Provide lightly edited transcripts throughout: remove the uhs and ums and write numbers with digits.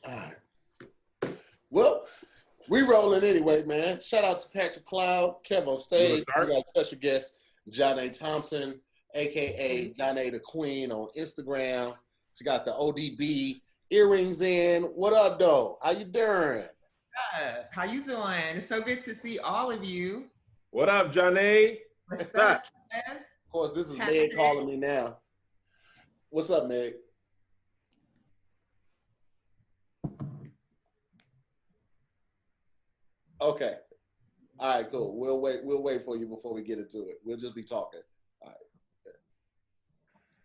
All right. Well, we rolling anyway, man. Shout out to Patrick Cloud, Kev on stage. We got a special guest, John A. Thompson, aka John A. the Queen on Instagram. She got the ODB earrings in. What up, though? How you doing? How you doing? It's so good to see all of you. What up, John A? What's up? Of course, this is Meg calling me now. What's up, Meg? Okay. All right, cool. We'll wait for you before we get into it. We'll just be talking. All right. Okay.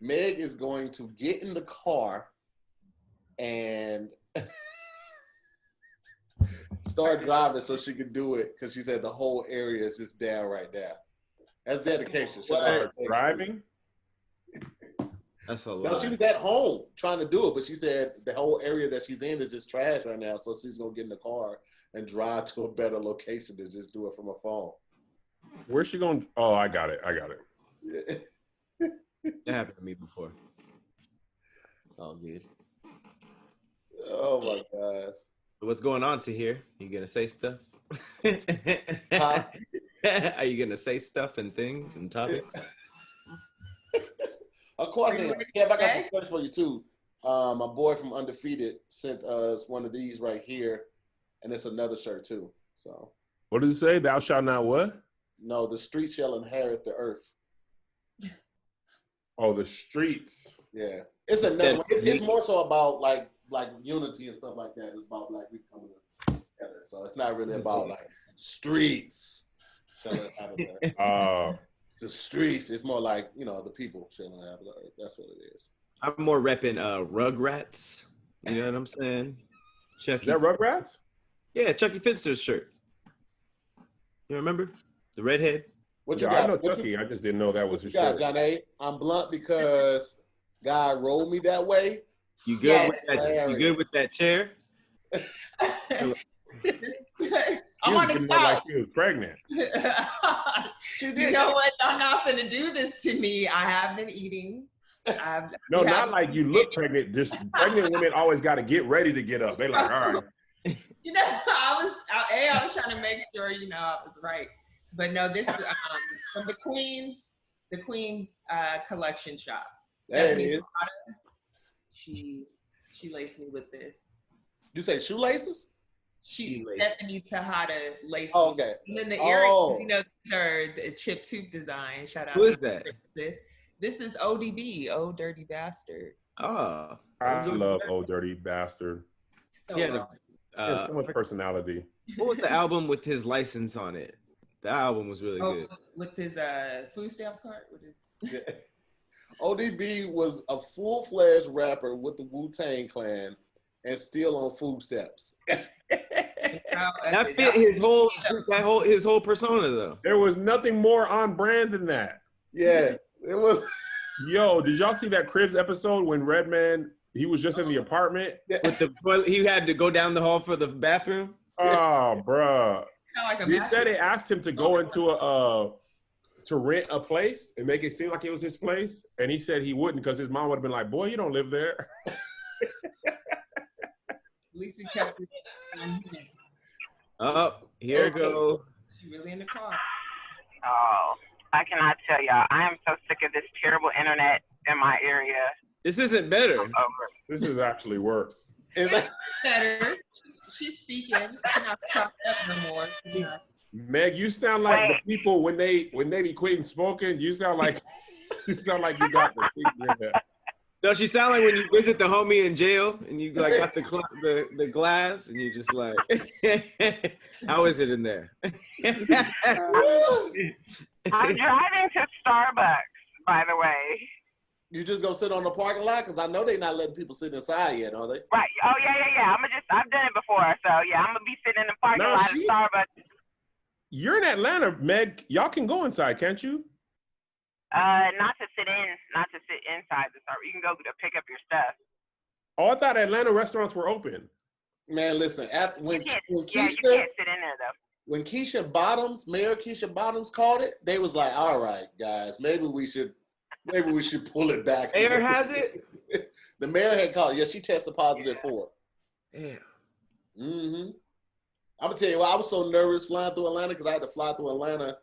Meg is going to get in the car and start driving so she can do it because she said the whole area is just down right now. That's dedication. Driving? That's a lot. No, she was at home trying to do it, but she said the whole area that she's in is just trash right now, so she's going to get in the car and drive to a better location to just do it from her phone. Where's she going? Oh, I got it. That happened to me before. It's all good. Oh, my God. What's going on to here? You going to say stuff? Huh? Are you going to say stuff and things and topics? Of course, I got some questions for you, too. My boy from Undefeated sent us one of these right here, and it's another shirt, too. So, what does it say? Thou shalt not what? No, the streets shall inherit the earth. Oh, the streets. Yeah. It's more so about, like unity and stuff like that. It's about black people coming together. So, it's not really about, like, streets shall inhabit the earth. It's the streets. It's more like, the people shall inhabit the earth. That's what it is. I'm more repping Rugrats. You know what I'm saying? Chucky. Is that Rugrats? Yeah, Chucky Finster's shirt. You remember? The redhead? What you got? I know Chucky. I just didn't know that was his shirt. John A? I'm blunt because God rolled me that way. You good with that? You good with that chair? I want to know like she was pregnant. You know what? I'm not going to do this to me. I have been eating. No, not like you look pregnant. Just pregnant women always got to get ready to get up. They like, all right. I was trying to make sure, I was right. But no, this is from the Queen's collection shop. Stephanie Tejada, she laced me with this. You say shoelaces? Stephanie Tejada laced me. Okay. And then the earrings, these are the chip tooth design. Shout out. Who is that? This is ODB, Old Dirty Bastard. Oh. I love Old Dirty Bastard. So there's so much personality. What was the album with his license on it? The album was really good. With his food stamps card? ODB was a full-fledged rapper with the Wu-Tang Clan and still on food stamps. That fit his whole persona though. There was nothing more on brand than that. Yeah, it was. Yo, did y'all see that Cribs episode when Redman, he was just in the apartment? With the toilet, he had to go down the hall for the bathroom? Oh, bruh. Like they said they asked him to go into to rent a place and make it seem like it was his place. And he said he wouldn't because his mom would have been like, boy, you don't live there. At least he kept it. Oh, here it goes. She really in the car. Oh, I cannot tell y'all. I am so sick of this terrible internet in my area. This isn't better. This is actually worse. It's better. She's speaking. She's not propped up no more. Meg, you sound like the people when they be quitting smoking. You sound like you got the thing. No, she sound like when you visit the homie in jail and you like got the glass and you just like, how is it in there? I'm driving to Starbucks, by the way. You just gonna sit on the parking lot? Because I know they're not letting people sit inside yet, are they? Right. Oh yeah. I've done it before. So yeah, I'm gonna be sitting in the parking lot at Starbucks. You're in Atlanta, Meg. Y'all can go inside, can't you? Not to sit inside the Starbucks. You can go to pick up your stuff. Oh, I thought Atlanta restaurants were open. Man, listen. When Keisha, you can't sit in there though. When Mayor Keisha Bottoms called it, they was like, "All right, guys, maybe we should pull it back." Mayor has it. The mayor had called it. Yeah, she tested positive for it. Yeah. Mm-hmm. I'm gonna tell you what, I was so nervous flying through Atlanta because I had to fly through Atlanta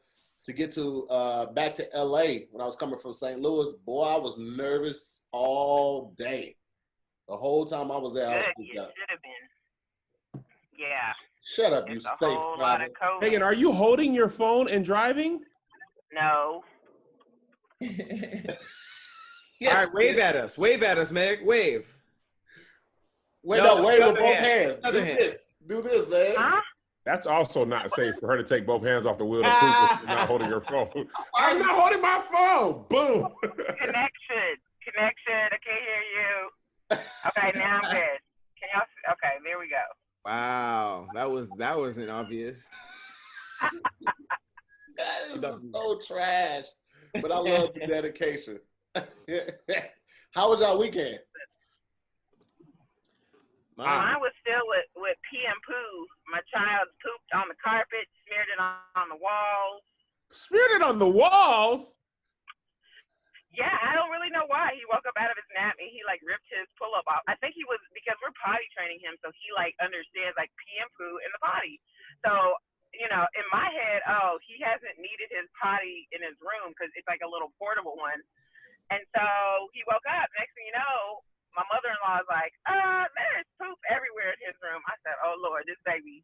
to get to back to LA when I was coming from St. Louis. Boy, I was nervous all day. The whole time I was there, I was Good, you should have been. Yeah. Shut up, you It's a safe whole lot of COVID. Megan, are you holding your phone and driving? No. Yes. All right, wave at us. Wave at us, Meg. Wave. Wait, No, wave with other both hand. hands. Other Do hand. this. Do this, man. Huh? That's also not safe for her to take both hands off the wheel to prove that you're not holding your phone. I'm not holding my phone. Boom. Connection. I can't hear you. Okay, now I'm good. Can y'all see? Okay, there we go. Wow, that wasn't obvious. This is so trash. But I love the dedication. How was y'all weekend? Mine was still with pee and poo. My child pooped on the carpet, smeared it on the walls. Smeared it on the walls? Yeah, I don't really know why. He woke up out of his nap and he like ripped his pull-up off. I think he was, because we're potty training him, so he like understands like pee and poo in the potty. So, you know, in my head, oh, he hasn't needed his potty in his room because it's like a little portable one. And so he woke up. Next thing you know, my mother-in-law is like, there's poop everywhere in his room. I said, oh, Lord, this baby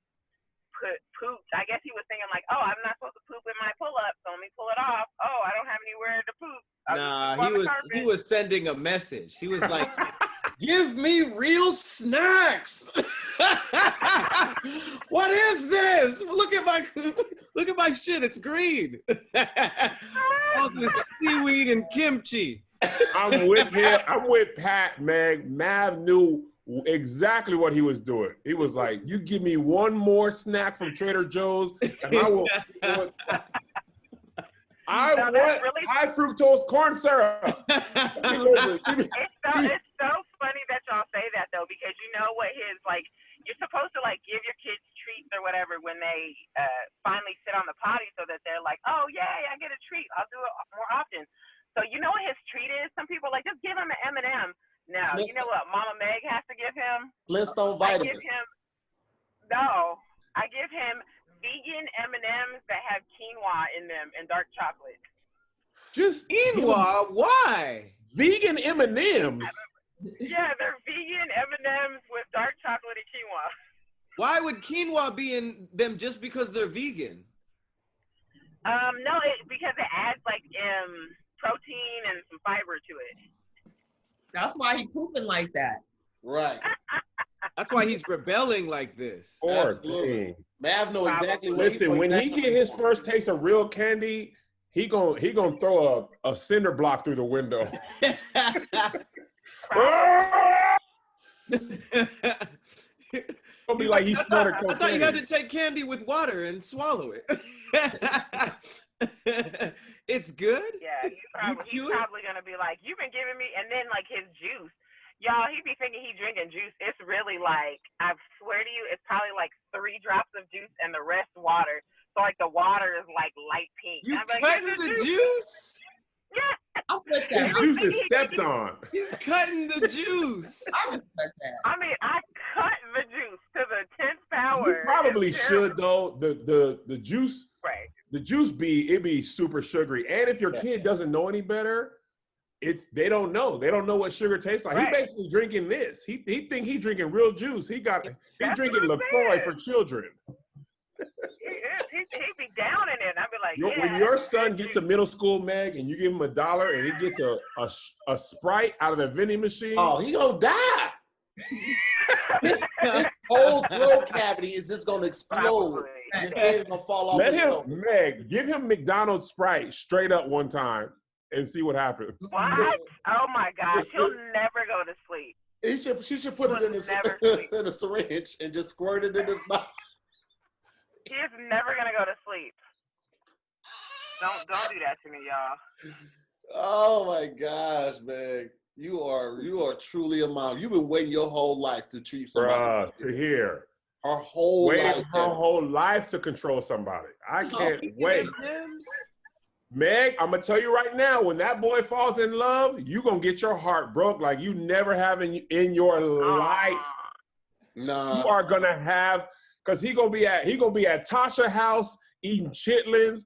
pooped. I guess he was thinking like, oh, I'm not supposed to poop in my pull-up, so let me pull it off. Oh, I don't have anywhere to poop. He was sending a message. He was like, give me real snacks. What is this? Look at my shit. It's green. All this seaweed and kimchi. I'm with him. I'm with Pat, Meg. Mav knew exactly what he was doing. He was like, you give me one more snack from Trader Joe's and I will. I want really high fructose corn syrup. It's so funny that y'all say that though, because you know what you're supposed to like give your kids treats or whatever when they finally sit on the potty so that they're like, oh yay, I get a treat. I'll do it more often. So you know what his treat is? Some people are like, just give him an M&M. No, you know what Mama Meg has to give him? Flintstone vitamins. I give him vegan M&Ms that have quinoa in them and dark chocolate. Just quinoa? Why? Vegan M&Ms? Yeah, they're vegan M&Ms with dark chocolate and quinoa. Why would quinoa be in them just because they're vegan? No, because it adds like protein and some fiber to it. That's why he pooping like that. Right. That's why he's rebelling like this. Poor thing. Mav know exactly what. Listen, when he get his first taste of real candy, he gonna throw a cinder block through the window. It'll be like he snorted cocaine. I thought you had to take candy with water and swallow it. It's good? Yeah, he's probably going to be like, you've been giving me, and then like his juice. Y'all, he be thinking he drinking juice. It's really like, I swear to you, it's probably like 3 drops of juice and the rest water. So like the water is like light pink. You like, cutting the juice? Yeah. I respect that. His juice is stepped on. He's cutting the juice. I respect that. I mean, I cut the juice to the 10th power. You probably should though. The juice, right? The juice be super sugary, and if your kid doesn't know any better, they don't know. They don't know what sugar tastes like. Right. He basically drinking this. He think he drinking real juice. He drinking LaCroix for children. He'd be down in it. I'd be like, when your son gets to middle school, Meg, and you give him $1 and he gets a Sprite out of the vending machine. Oh, he gonna die. This whole throat cavity is just gonna explode. His head is gonna fall off. Meg, give him McDonald's Sprite straight up one time and see what happens. What? Oh my gosh, he'll never go to sleep. She should put it in a syringe and just squirt it in his mouth. He is never gonna go to sleep. Don't do that to me, y'all. Oh my gosh, Meg. You are truly a mom. You've been waiting your whole life to treat somebody. To hear. Her whole life to control somebody. I can't wait. Meg, I'm gonna tell you right now, when that boy falls in love, you gonna get your heart broke like you never have in your life. Nah. You are gonna have, because he gonna be at Tasha house eating chitlins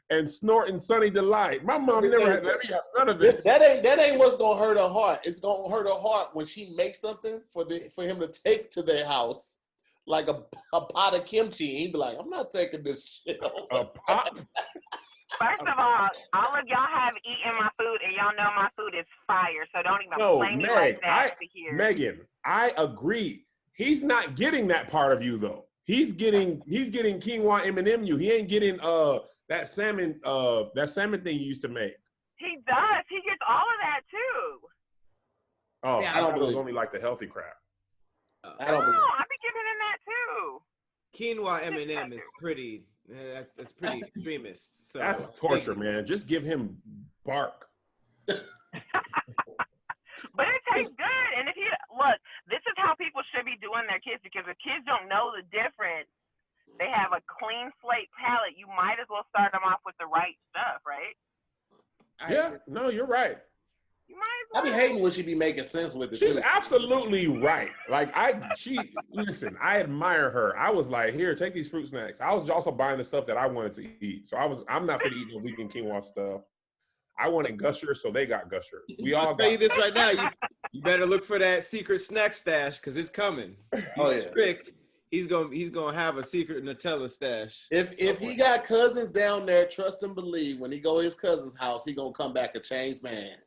and snorting Sunny Delight. My mom never had let me have none of this. That ain't what's gonna hurt her heart. It's gonna hurt her heart when she makes something for him to take to their house, like a pot of kimchi. He'd be like, I'm not taking this shit over. A pot? First of all of y'all have eaten my food, and y'all know my food is fire. So don't even blame me like that to hear. Megan, I agree. He's not getting that part of you though. He's getting quinoa M&M you. He ain't getting that salmon thing you used to make. He does. He gets all of that too. Oh, Yeah, I don't believe only like the healthy crap. I don't believe. I be giving him that too. Quinoa M&M is pretty. That's pretty extremist. So that's torture, man. Just give him bark. But it tastes good. And if look, this is how people should be doing their kids, because if kids don't know the difference, they have a clean slate palate. You might as well start them off with the right stuff, right? Yeah, no, you're right. You might as well. I be hating when she be making sense with it. She's too. absolutely right. Like listen, I admire her. I was like, here, take these fruit snacks. I was also buying the stuff that I wanted to eat. So I'm not gonna eat no vegan quinoa stuff. I wanted Gusher, so they got Gusher. We all I'll tell you got this right now. You better look for that secret snack stash because it's coming. Oh, yeah. Tricked. He's gonna have a secret Nutella stash. If he got cousins down there, trust and believe, when he go to his cousin's house, he gonna come back a changed man.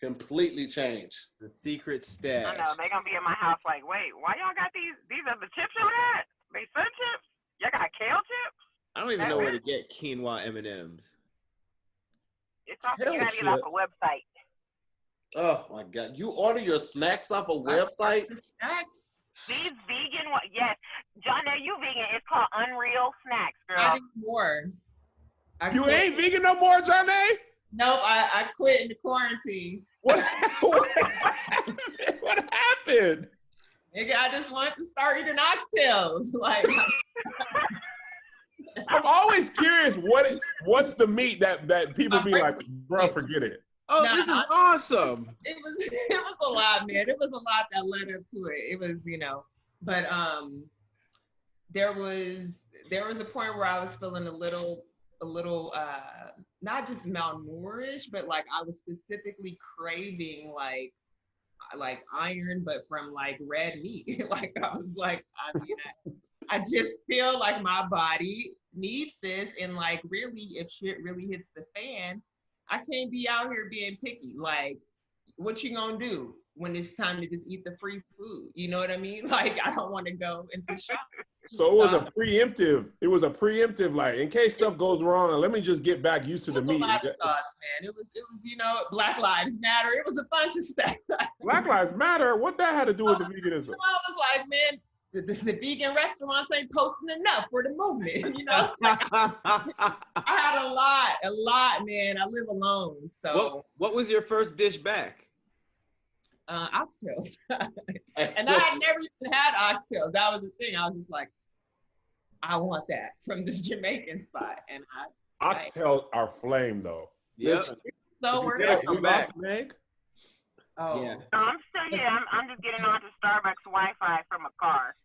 Completely changed. The secret stash. I know, they gonna be in my house like, wait, why y'all got these are the chips y'all got? They sun chips? Y'all got kale chips? I don't even know where to get quinoa M&Ms. It's off, you gotta get off a website. Oh my God! You order your snacks off a website? Snacks? These vegan, yes. John, are you vegan? It's called Unreal Snacks, girl. I do more. You ain't vegan no more, Johnny? Nope, I quit in the quarantine. What happened? Nigga, I just wanted to start eating oxtails. Like, I'm always curious what's the meat that people be like, bro, forget it. Oh, this is awesome. It was a lot, man. It was a lot that led up to it. It was, but there was a point where I was feeling a little not just malnourished, but like I was specifically craving like iron, but from like red meat. Like I was like, I just feel like my body needs this, and like really, if shit really hits the fan, I can't be out here being picky. Like, what you gonna do when it's time to just eat the free food? You know what I mean? Like, I don't want to go into shock. So it was a preemptive. It was a preemptive, like in case stuff goes wrong, let me just get back used to the meat. A lot of thoughts, man. It was Black Lives Matter. It was a bunch of stuff. Black Lives Matter. What that had to do with the veganism? I was like, man, the vegan restaurants ain't posting enough for the movement. I had a lot, man. I live alone, so. What was your first dish back? Oxtails. And I had never even had oxtails. That was the thing. I was just like, I want that from this Jamaican spot. And oxtails are flame though. Yes. So we're come back. Oh. Yeah. No, I'm still here. I'm just getting onto Starbucks Wi-Fi from a car.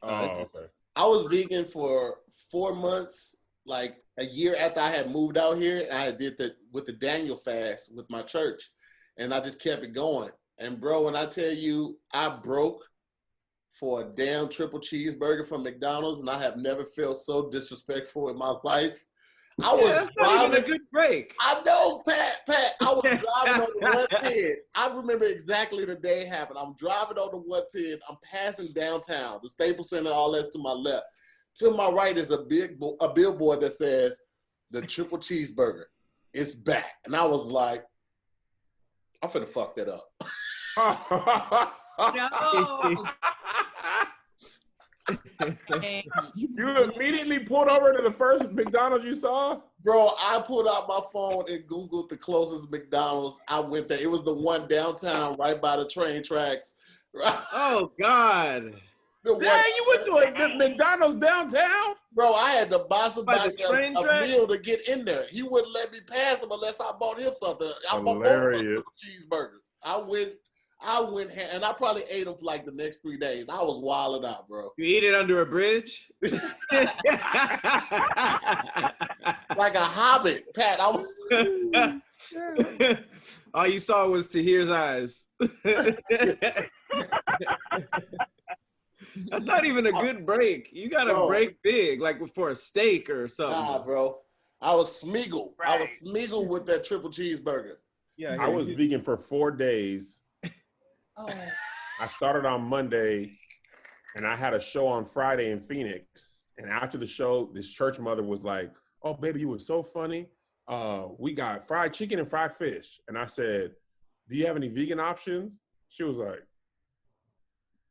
Oh, okay. I was vegan for 4 months, like a year after I had moved out here, and I did with the Daniel fast with my church, and I just kept it going. And bro, when I tell you I broke for a damn triple cheeseburger from McDonald's, and I have never felt so disrespectful in my life. That's not even a good break. I know, Pat. I was driving on the 110. I remember exactly the day it happened. I'm driving on the 110. I'm passing downtown, the Staples Center, all that's to my left. To my right is a billboard that says, the triple cheeseburger is back. And I was like, I'm finna fuck that up. No. You immediately pulled over to the first McDonald's you saw? Bro, I pulled out my phone and Googled the closest McDonald's. I went there. It was the one downtown right by the train tracks. Oh, God. Dang, you went to a McDonald's downtown? Bro, I had to buy somebody a meal to get in there. He wouldn't let me pass him unless I bought him something. I bought both of them cheeseburgers. I went and I probably ate them for like the next 3 days. I was wilding out, bro. You eat it under a bridge? Like a hobbit, Pat. I was. All you saw was Tahir's eyes. That's not even a good break. You got to break big, like for a steak or something. Nah, bro. I was Smeagol. Right. I was Smeagol with that triple cheeseburger. Yeah, I was vegan for 4 days. Oh. I started on Monday, and I had a show on Friday in Phoenix. And after the show, this church mother was like, "Oh, baby, you were so funny. We got fried chicken and fried fish." And I said, "Do you have any vegan options?" She was like,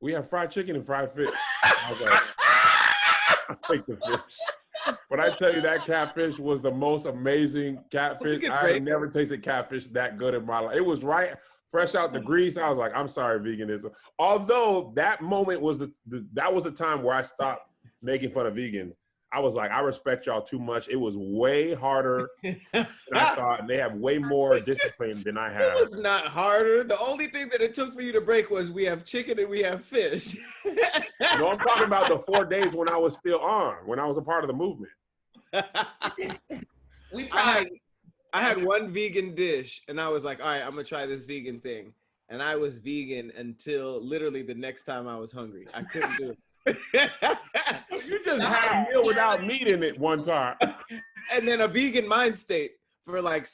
"We have fried chicken and fried fish." I was like, "I'll take the fish." But I tell you, that catfish was the most amazing catfish. I had never tasted catfish that good in my life. It was right fresh out the grease. I was like, "I'm sorry, veganism." Although that moment was that was the time where I stopped making fun of vegans. I was like, I respect y'all too much. It was way harder than I thought, and they have way more discipline than I have. It was not harder. The only thing that it took for you to break was we have chicken and we have fish. No, I'm talking about the 4 days when I was still on, when I was a part of the movement. I had one vegan dish, and I was like, all right, I'm going to try this vegan thing. And I was vegan until literally the next time I was hungry. I couldn't do it. You just had a meal without meat in it one time. And then a vegan mind state for like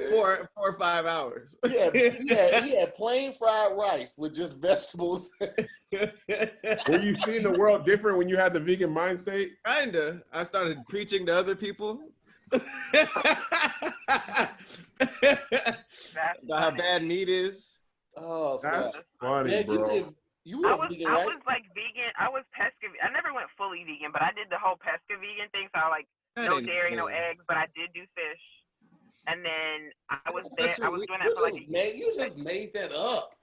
4 or 5 hours. Yeah, plain fried rice with just vegetables. Were you seeing the world different when you had the vegan mind state? Kinda. I started preaching to other people. About how bad meat is. Oh, that's funny, bro. You were vegan, right? I was like vegan. I was pesca. I never went fully vegan, but I did the whole pesca vegan thing. So I like no dairy, no eggs, but I did do fish. And then I was doing that for like a year. You just made that up.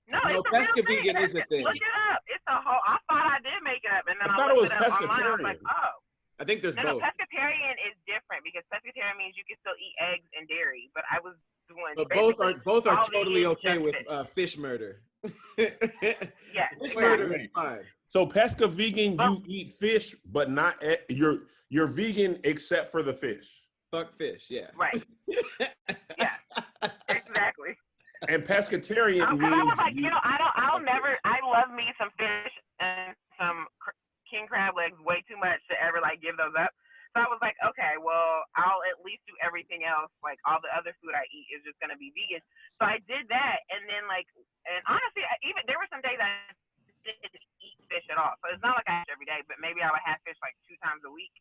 No, it's pesca a real vegan thing. is a thing. Look it up. It's a whole. I thought I did make it up, and then I thought it was looked up online. I was pescatarian. like, oh. I think there's No, both. pescatarian is different because pescatarian means you can still eat eggs and dairy. But I was doing. But both are totally okay with fish murder. Yeah, fish murder is fine. So pesca vegan, you eat fish, but not you're vegan except for the fish. Fuck fish, yeah. Right. Yeah. Exactly. And pescatarian means I was like, I love me some fish and some king crab legs way too much to ever like give those up. So I was like, okay, well, I'll at least do everything else. Like all the other food I eat is just gonna be vegan. So I did that, and then and honestly, even there were some days I didn't eat fish at all. So it's not like I eat every day, but maybe I would have fish like 2 times a week,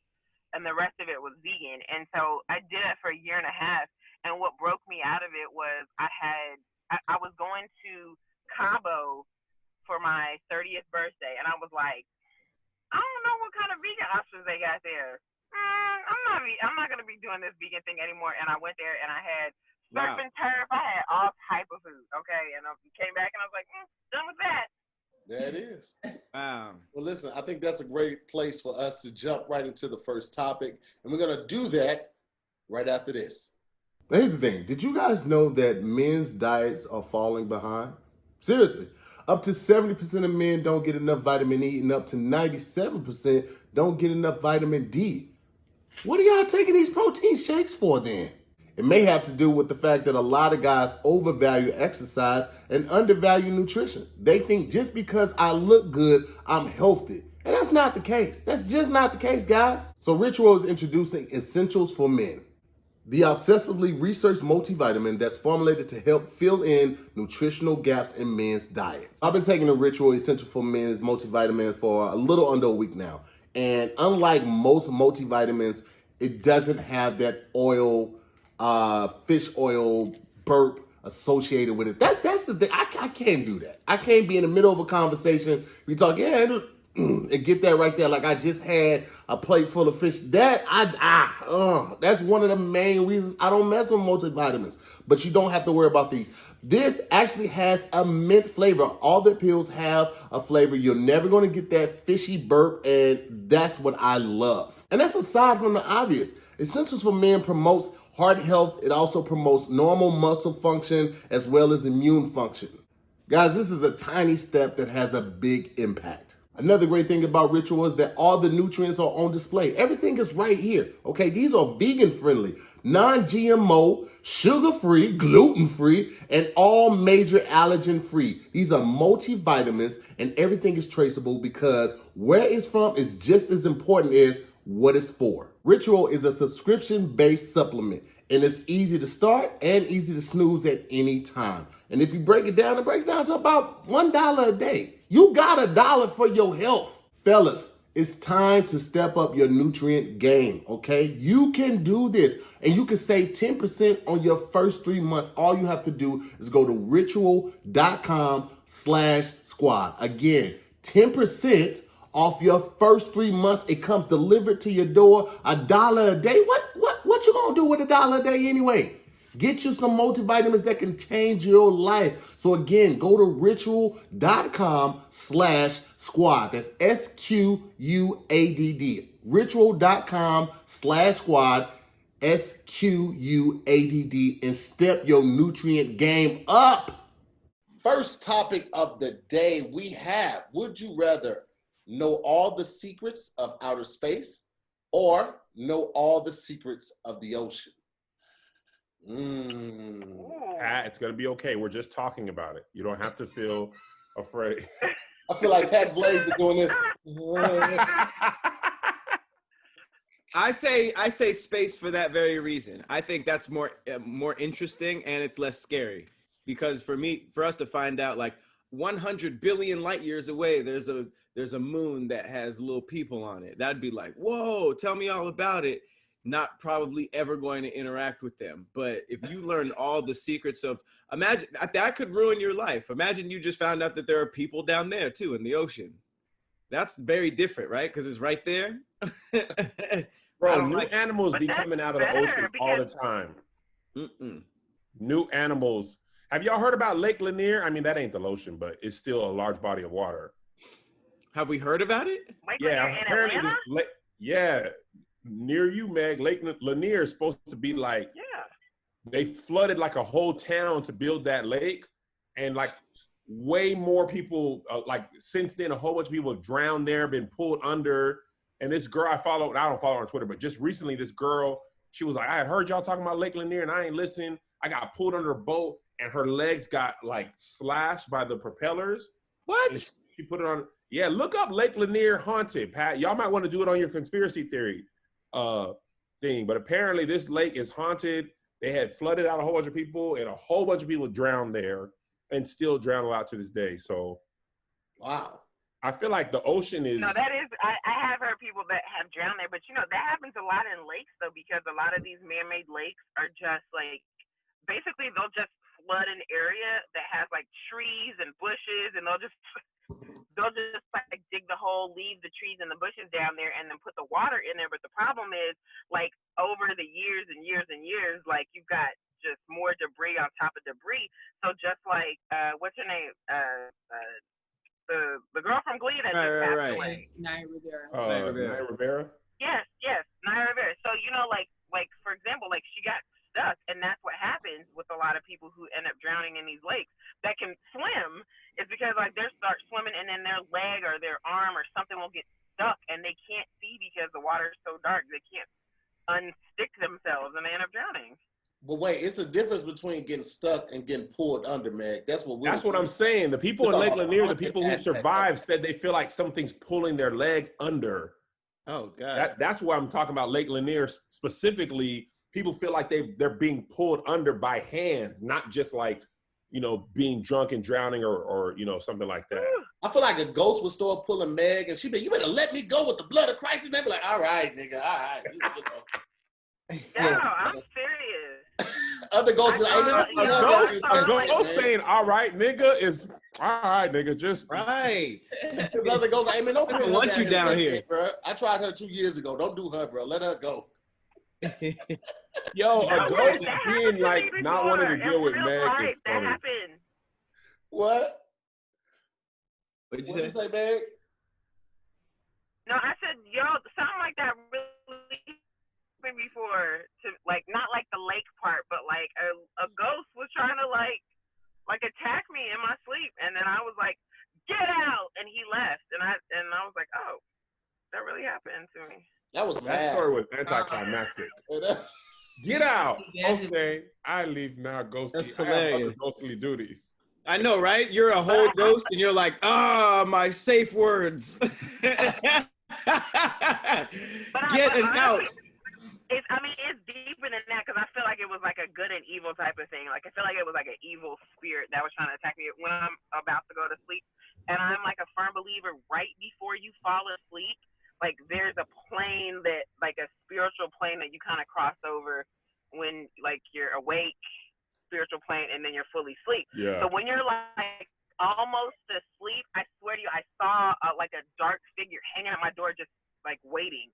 and the rest of it was vegan. And so I did it for a year and a half. And what broke me out of it was I was going to Cabo for my 30th birthday, and I was like, I don't know what kind of vegan options they got there. I'm not gonna be doing this vegan thing anymore. And I went there and I had surf and turf. I had all type of food. Okay, and I came back and I was like, done with that. That is. Wow. Well, listen, I think that's a great place for us to jump right into the first topic, and we're gonna do that right after this. But here's the thing: did you guys know that men's diets are falling behind? Seriously. Up to 70% of men don't get enough vitamin E, and up to 97% don't get enough vitamin D. What are y'all taking these protein shakes for then? It may have to do with the fact that a lot of guys overvalue exercise and undervalue nutrition. They think just because I look good, I'm healthy. And that's not the case. That's just not the case, guys. So Ritual is introducing Essentials for Men, the obsessively researched multivitamin that's formulated to help fill in nutritional gaps in men's diets. I've been taking the Ritual Essential for Men's multivitamin for a little under a week now. And unlike most multivitamins, it doesn't have that fish oil burp associated with it. That's the thing. I can't do that. I can't be in the middle of a conversation. We talk, and get that right there. Like I just had a plate full of fish. That's one of the main reasons I don't mess with multivitamins. But you don't have to worry about these. This actually has a mint flavor. All the pills have a flavor. You're never going to get that fishy burp, and that's what I love. And that's aside from the obvious. Essentials for Men promotes heart health. It also promotes normal muscle function as well as immune function. Guys, this is a tiny step that has a big impact. Another great thing about Ritual is that all the nutrients are on display. Everything is right here. Okay, these are vegan friendly, non-GMO, sugar-free, gluten-free, and all major allergen-free. These are multivitamins and everything is traceable because where it's from is just as important as what it's for. Ritual is a subscription-based supplement and it's easy to start and easy to snooze at any time. And if you break it down, it breaks down to about $1 a day. You got $1 for your health. Fellas, it's time to step up your nutrient game, okay? You can do this, and you can save 10% on your first 3 months. All you have to do is go to ritual.com/squad. Again, 10% off your first 3 months. It comes delivered to your door, $1 a day. What you gonna do with $1 a day anyway? Get you some multivitamins that can change your life. So again, go to ritual.com/squad. That's SQUADD. Ritual.com/squad. SQUADD, and step your nutrient game up. First topic of the day we have, would you rather know all the secrets of outer space or know all the secrets of the ocean? Pat, it's gonna be okay. We're just talking about it. You don't have to feel afraid. I feel like Pat Blaze is doing this. I say space for that very reason. I think that's more interesting and it's less scary because for us to find out like 100 billion light years away, there's a moon that has little people on it. That'd be like, whoa, tell me all about it. Not probably ever going to interact with them. But if you learned all the secrets of, imagine that could ruin your life. Imagine you just found out that there are people down there too in the ocean. That's very different, right? Because it's right there. Bro, new animals be coming out of the ocean all the time. New animals. Have y'all heard about Lake Lanier? I mean, that ain't the ocean, but it's still a large body of water. Have we heard about it? Yeah, apparently this lake, near you, Meg, Lake Lanier is supposed to be like, they flooded like a whole town to build that lake. And like way more people, like since then, a whole bunch of people have drowned there, been pulled under. And this girl I don't follow her on Twitter, but just recently this girl, she was like, I had heard y'all talking about Lake Lanier and I ain't listening. I got pulled under a boat and her legs got like slashed by the propellers. What? She put it on. Yeah, look up Lake Lanier haunted, Pat. Y'all might want to do it on your conspiracy theory thing. But apparently this lake is haunted. They had flooded out a whole bunch of people and a whole bunch of people drowned there and still drown out to this day. So, wow. I feel like the ocean is. No, that is. I have heard people that have drowned there, but you know that happens a lot in lakes though, because a lot of these man-made lakes are just like, basically they'll just flood an area that has like trees and bushes, and they'll just like dig the hole, leave the trees and the bushes down there, and then put the water in there. But the problem is, like over the years and years and years, like you've got just more debris on top of debris. So just like what's her name? The girl from Glee that just passed away. Naya Rivera. Naya Rivera? Yes, Naya Rivera. So, you know, like for example, like she got stuck, and that's what happens with a lot of people who end up drowning in these lakes that can swim, is because like they start swimming and then their leg or their arm or something will get stuck and they can't see because the water is so dark. They can't unstick themselves and they end up drowning. But wait, it's a difference between getting stuck and getting pulled under, Meg. That's what I'm saying. The people in Lake Lanier, the people who survived, said they feel like something's pulling their leg under. Oh God. That's why I'm talking about Lake Lanier specifically. People feel like they're being pulled under by hands, not just like, you know, being drunk and drowning or you know, something like that. I feel like a ghost would start pulling Meg, and she'd be, you better let me go with the blood of Christ. And they'd be like, all right, nigga, all right. No, I'm serious. Other ghosts be like, a ghost saying, all right, nigga, is all right, nigga, just right. Other ghosts like, hey, man, don't I want you down here, bro. I tried her 2 years ago. Don't do her, bro. Let her go. Yo, a ghost being like not wanting to deal with Meg. That happened. What? What did you say, Meg? No, I said, yo, something like that really before, to like not like the lake part, but like a ghost was trying to like like attack me in my sleep, and then I was like, "Get out!" and he left, and I was like, "Oh, that really happened to me." That was That mad. story was anticlimactic. Get out. Okay, I leave now, Ghosty. That's I have other hilarious. ghostly duties. I know, right? You're a whole ghost, and you're like, my safe words. Getting out. It's deeper than that because I feel like it was like a good and evil type of thing. Like I feel like it was like an evil spirit that was trying to attack me when I'm about to go to sleep. And I'm like a firm believer right before you fall asleep, like there's a plane that, like a spiritual plane that you kind of cross over when like you're awake, spiritual plane, and then you're fully asleep. Yeah. So when you're like almost asleep, I swear to you, I saw like a dark figure hanging at my door, just like waiting.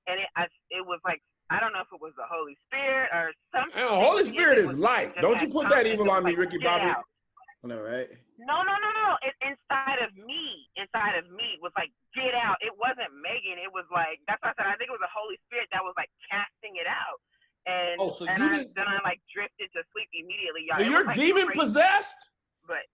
And it was like, I don't know if it was the Holy Spirit or something. The Holy Spirit is light. Don't you put that evil on me, Ricky Bobby. Out. I know, right? No. Inside of me was like, get out. It wasn't Megan. It was like, that's why I said I think it was the Holy Spirit that was like casting it out. And then I like drifted to sleep immediately. Y'all. So you're like demon possessed? But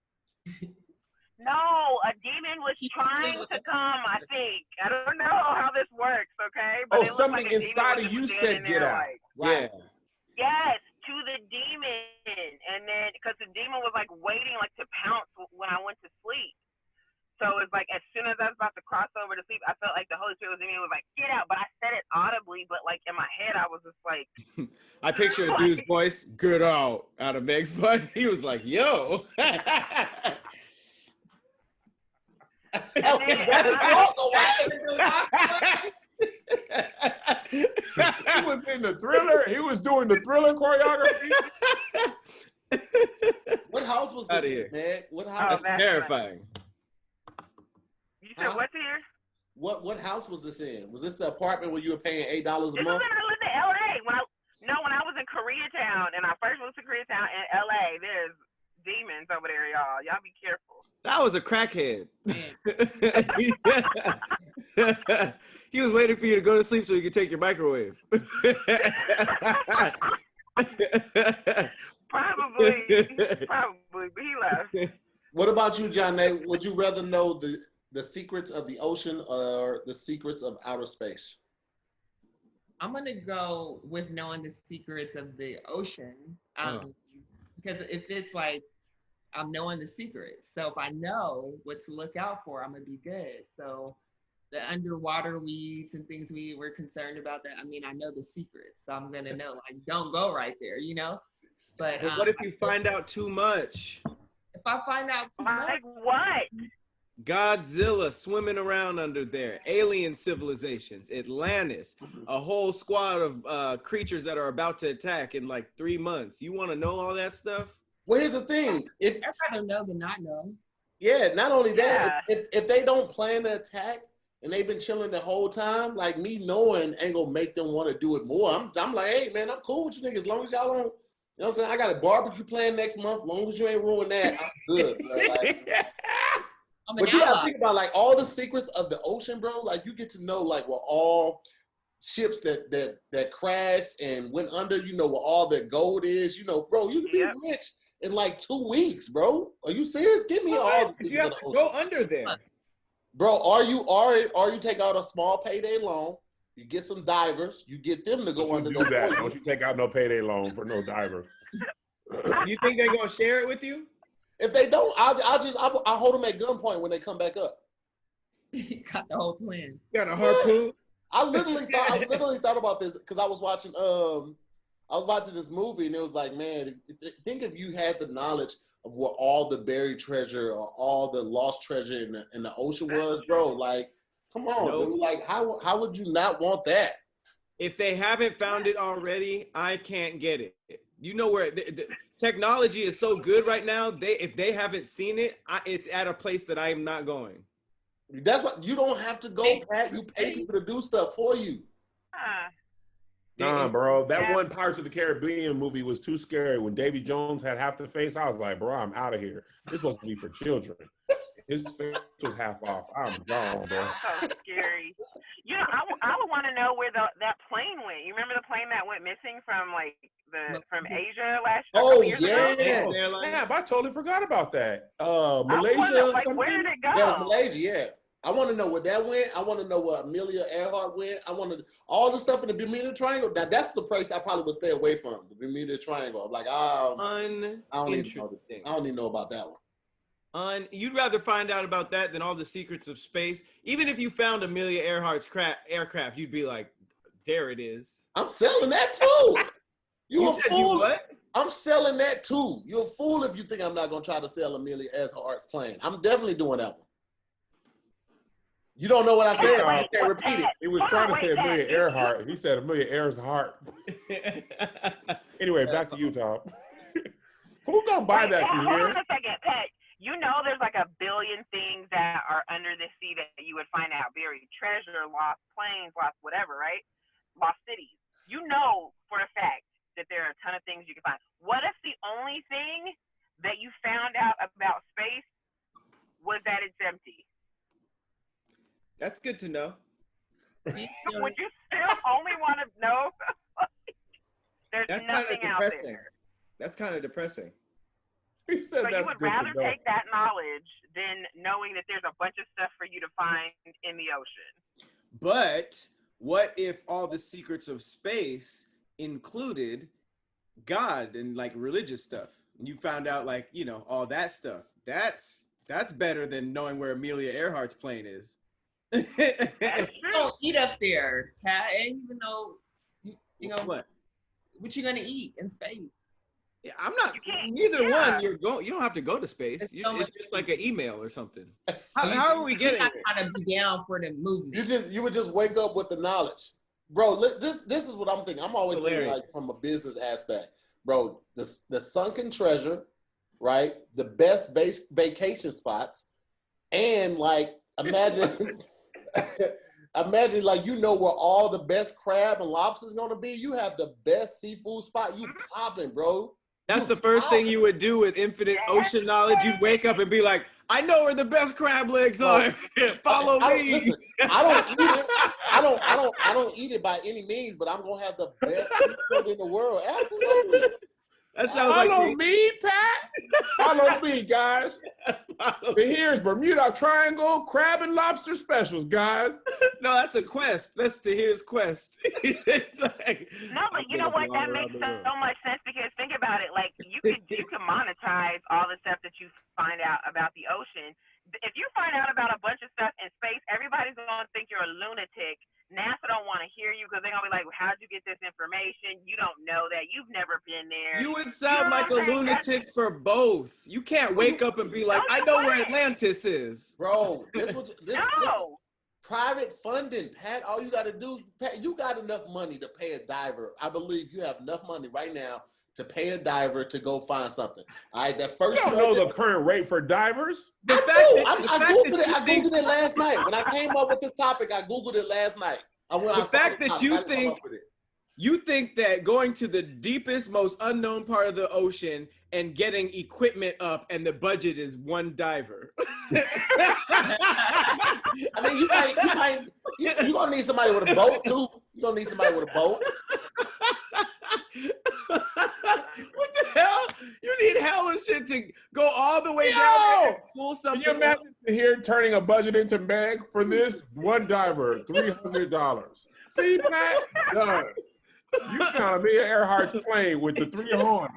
no, a demon was trying to come, I think. I don't know how this works, okay? But something like inside of you said get out. Like, right. Yes, to the demon. And then, because the demon was like waiting like to pounce when I went to sleep. So it's like as soon as I was about to cross over to sleep, I felt like the Holy Spirit was in me and was like, get out. But I said it audibly, but like in my head, I was just like. I picture a dude's voice, get out of Meg's butt. He was like, yo. He was in the Thriller. He was doing the Thriller choreography. What house was this in, man? What house? That's terrifying. You said what's here? What house was this in? Was this the apartment where you were paying $8 a month? This was when I lived in LA. When I was in Koreatown, and I first moved to Koreatown in LA, there's demons over there, y'all. Y'all be careful. That was a crackhead. He was waiting for you to go to sleep so you could take your microwave. Probably, but he left. What about you, John Nate? Would you rather know the secrets of the ocean or the secrets of outer space? I'm gonna go with knowing the secrets of the ocean, because if it's like I'm knowing the secrets, so if I know what to look out for, I'm gonna be good. So the underwater weeds and things we're concerned about, that I know the secrets, so I'm gonna know, like, don't go right there, you know. But what if you find out too much? If I find out too much, like what? Godzilla swimming around under there, alien civilizations, Atlantis, a whole squad of creatures that are about to attack in like 3 months. You want to know all that stuff? Well, here's the thing. I'd rather know than not know. Yeah, not only that, if they don't plan to attack and they've been chilling the whole time, like, me knowing ain't gonna make them want to do it more. I'm like, hey man, I'm cool with you niggas as long as y'all don't. You know what I'm saying? I got a barbecue plan next month. As long as you ain't ruin that, I'm good. Bro. Like, but you gotta think about like all the secrets of the ocean, bro. Like you get to know like where all ships that crashed and went under. You know where all their gold is. You know, bro, you can be rich in like 2 weeks, bro. Are you serious? Give me all the you have to go under there, bro. Or you take out a small payday loan. You get some divers. You get them to go under. Do that. Don't you take out no payday loan for no diver. You think they're gonna share it with you? If they don't, I'll hold them at gunpoint when they come back up. Got the whole plan. You got a harpoon? I literally thought about this because I was watching this movie and it was like, man, think if you had the knowledge of where all the buried treasure or all the lost treasure in the ocean was, bro. Like, come on, dude. Like, how would you not want that? If they haven't found it already, I can't get it. You know where the technology is so good right now. If they haven't seen it, it's at a place that I am not going. That's what you don't have to go, Pat. You pay people to do stuff for you. Nah, bro. That one Pirates of the Caribbean movie was too scary. When Davy Jones had half the face, I was like, bro, I'm out of here. This supposed to be for children. His face was half off. I'm gone, bro. So scary. You know, I would want to know where that plane went. You remember the plane that went missing from from Asia couple years ago? Yeah, I totally forgot about that. Malaysia. Where did it go? That was Malaysia. Yeah. I want to know where that went. I want to know where Amelia Earhart went. I want to all the stuff in the Bermuda Triangle. Now, that's the place I probably would stay away from. The Bermuda Triangle. I'm like, I don't even know about that one. You'd rather find out about that than all the secrets of space. Even if you found Amelia Earhart's aircraft, you'd be like, there it is. I'm selling that too. You a said fool. You what? I'm selling that too. You're a fool if you think I'm not going to try to sell Amelia Earhart's plane. I'm definitely doing that one. You don't know what I said. I can't repeat it. He was trying to say Amelia Earhart. He said Amelia Earhart. Anyway, back to you, Tom. Who gonna buy that from here? Hold on a second, Pat. You know there's like a billion things that are under the sea that you would find out. Buried treasure, lost planes, lost whatever, right? Lost cities. You know for a fact that there are a ton of things you can find. What if the only thing that you found out about space was that it's empty? That's good to know. Would you still only want to know? There's nothing out there. That's kind of depressing. He said so you would rather take that knowledge than knowing that there's a bunch of stuff for you to find in the ocean. But what if all the secrets of space included God and like religious stuff? And you found out like, you know, all that stuff. That's better than knowing where Amelia Earhart's plane is. Don't eat up there, Pat. I didn't even know, you know what you're gonna eat in space. Yeah, I'm not. Neither one. You don't have to go to space. It's just like an email or something. How are we getting? You're not trying to be down for the movement. You would just wake up with the knowledge, bro. This is what I'm thinking. I'm always thinking like from a business aspect, bro. The sunken treasure, right? The best vacation spots, and like imagine. Imagine like you know where all the best crab and lobster is gonna be. You have the best seafood spot. You popping, bro. That's the first thing you would do with infinite ocean knowledge. You'd wake up and be like, I know where the best crab legs are. Follow me. Listen, I don't eat it. I don't eat it by any means, but I'm gonna have the best seafood in the world. Absolutely. That sounds Follow me, Pat. Follow me, guys. Here's Bermuda Triangle crab and lobster specials, guys. No, that's a quest. That's Tahir's quest. It's like, no, but you know what? That makes so much sense because think about it. Like you could monetize all the stuff that you find out about the ocean. If you find out about a bunch of stuff in space, everybody's gonna think you're a lunatic. NASA don't want to hear you because they're going to be like, well, how'd you get this information? You don't know that. You've never been there. You would sound like a lunatic for both. You can't wake up and be like, I know where Atlantis is. Bro, this is private funding, Pat. All you got to do, Pat, you got enough money to pay a diver. I believe you have enough money right now to pay a diver to go find something. All right, that first. You don't know the current rate for divers. I Googled it last night. When I came up with this topic, I Googled it last night. The fact that you think that going to the deepest, most unknown part of the ocean and getting equipment up and the budget is one diver. I mean, you're going to need somebody with a boat, too. You're going to need somebody with a boat. What the hell? You need hell and shit to go all the way down there and pull something. Can you imagine here turning a budget into bag for this? One diver, $300. See, Pat? Done. You found Amelia Earhart's plane with the 3 horns.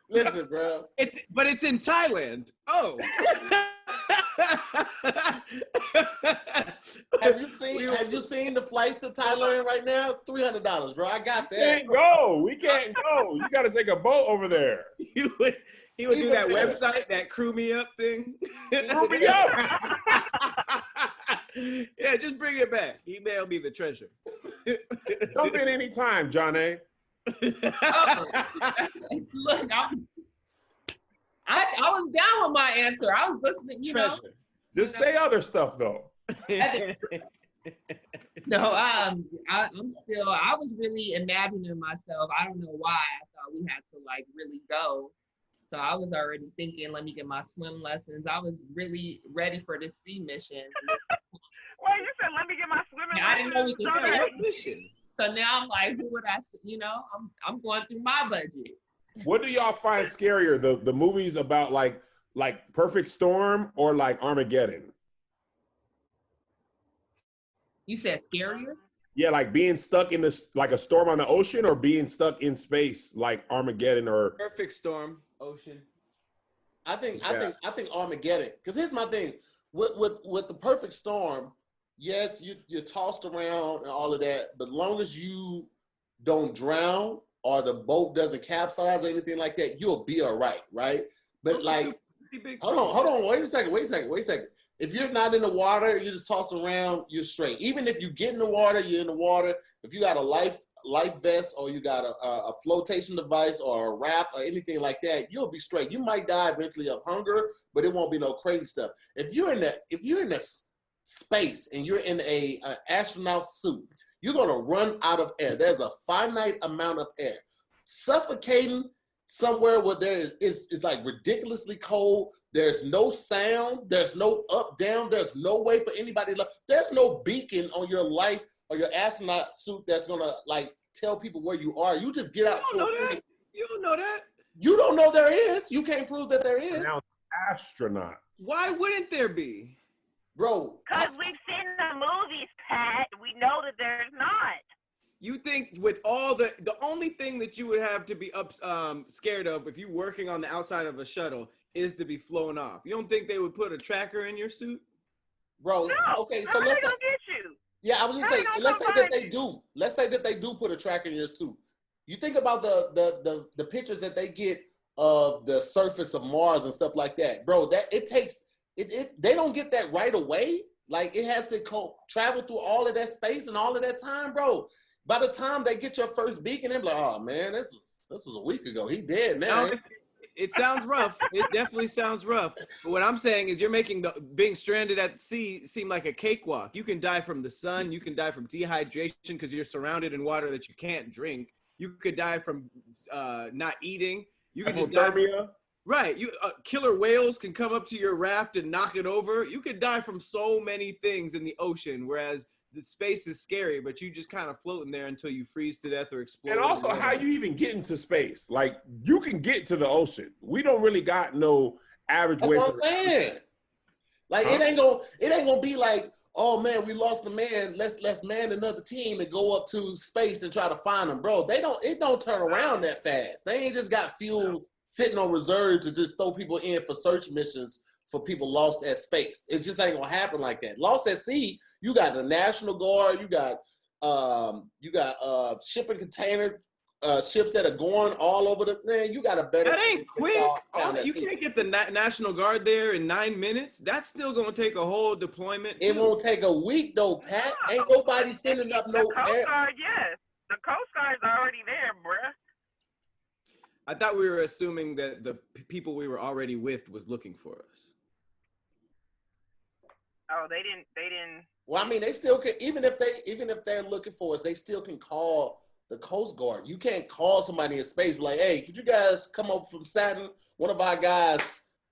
Listen, bro. But it's in Thailand. Oh. Have you seen the flights to Thailand right now? $300, bro. I got that. We can't go. You got to take a boat over there. He would do that website, that Crew Me Up thing. Crew Me Up. Yeah, just bring it back. Email me the treasure. Jump in anytime, John A. Look, I was down with my answer. I was listening, you know. Just say other stuff, though. No, I was really imagining myself. I don't know why I thought we had to like really go. So I was already thinking, let me get my swim lessons. I was really ready for this sea mission. Well, you said, let me get my swimming I didn't know we could say What mission? So now I'm like, who would I? I'm going through my budget. What do y'all find scarier? The movies about like Perfect Storm or like Armageddon? You said scarier? Yeah, like being stuck in this like a storm on the ocean or being stuck in space like Armageddon or Perfect Storm, ocean. I think Armageddon. Because here's my thing with the Perfect Storm. Yes, you're tossed around and all of that, but as long as you don't drown or the boat doesn't capsize or anything like that, you'll be all right, right? But like, hold on, wait a second. If you're not in the water, you're just tossing around, you're straight. Even if you get in the water, you're in the water. If you got a life vest or you got a flotation device or a raft or anything like that, you'll be straight. You might die eventually of hunger, but it won't be no crazy stuff. If you're in the space and you're in an astronaut suit, you're gonna run out of air. There's a finite amount of air. Suffocating somewhere where it's like ridiculously cold. There's no sound. There's no up, down. There's no way for anybody to. There's no beacon on your life or your astronaut suit that's gonna like tell people where you are. You just get out to a. You don't know that. You don't know there is. You can't prove that there is. Now, astronaut. Why wouldn't there be? Bro. Because we've seen the movies, Pat. We know that there's not. You think with all the only thing that you would have to be scared of if you're working on the outside of a shuttle is to be flown off. You don't think they would put a tracker in your suit? Bro, No, okay, so let's gonna get you. Yeah, I was just saying, let's say that they do. Let's say that they do put a tracker in your suit. You think about the pictures that they get of the surface of Mars and stuff like that. Bro, that it takes they don't get that right away. Like it has to travel through all of that space and all of that time, bro. By the time they get your first beacon, they're like, "Oh man, this was a week ago. He dead now." No, it sounds rough. It definitely sounds rough. But what I'm saying is, you're making being stranded at sea seem like a cakewalk. You can die from the sun. You can die from dehydration because you're surrounded in water that you can't drink. You could die from not eating. You could just die from, right. You killer whales can come up to your raft and knock it over. You could die from so many things in the ocean, whereas the space is scary, but you just kind of floating there until you freeze to death or explode. And also, how you even get into space? Like, you can get to the ocean. We don't really got no average way. That's what I'm saying. Like, it ain't gonna be like, oh man, we lost the man. Let's man another team and go up to space and try to find them, bro. It don't turn around that fast. They ain't just got fuel sitting on reserve to just throw people in for search missions for people lost at space. It just ain't gonna happen like that. Lost at sea, you got the National Guard, you got shipping container ships that are going all over the man. You got a better. That ain't quick. You can't get the National Guard there in 9 minutes. That's still gonna take a whole deployment. It won't take a week though, Pat. Ain't nobody sending up no air. Coast Guard, yes. The Coast Guard's already there, bruh. I thought we were assuming that the people we were already with was looking for us. Oh, they didn't. Well, I mean, they still can. Even if they're looking for us, they still can call the Coast Guard. You can't call somebody in space, be like, "Hey, could you guys come up from Saturn? One of our guys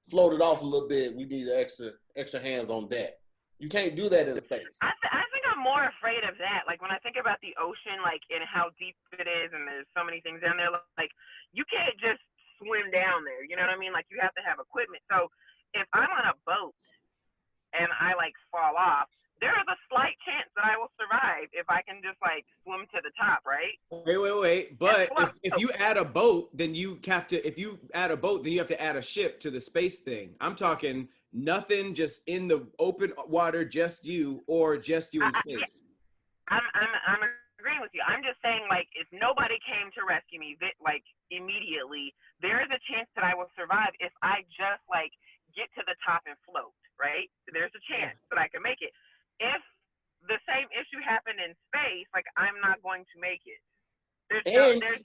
floated off a little bit. We need extra hands on deck." You can't do that in space. I think I'm more afraid of that. Like when I think about the ocean, like and how deep it is, and there's so many things down there. Like you can't just swim down there. You know what I mean? Like you have to have equipment. So if I'm on a boat and I like fall off, there is a slight chance that I will survive if I can just like swim to the top, right? Wait. But if you add a boat, then you have to. If you add a boat, then you have to add a ship to the space thing. I'm talking nothing, just in the open water, just you or just you in space. I'm agreeing with you. I'm just saying, like, if nobody came to rescue me, like immediately, there is a chance that I will survive if I just like get to the top and float, right? There's a chance that I can make it. If the same issue happened in space, like I'm not going to make it. There's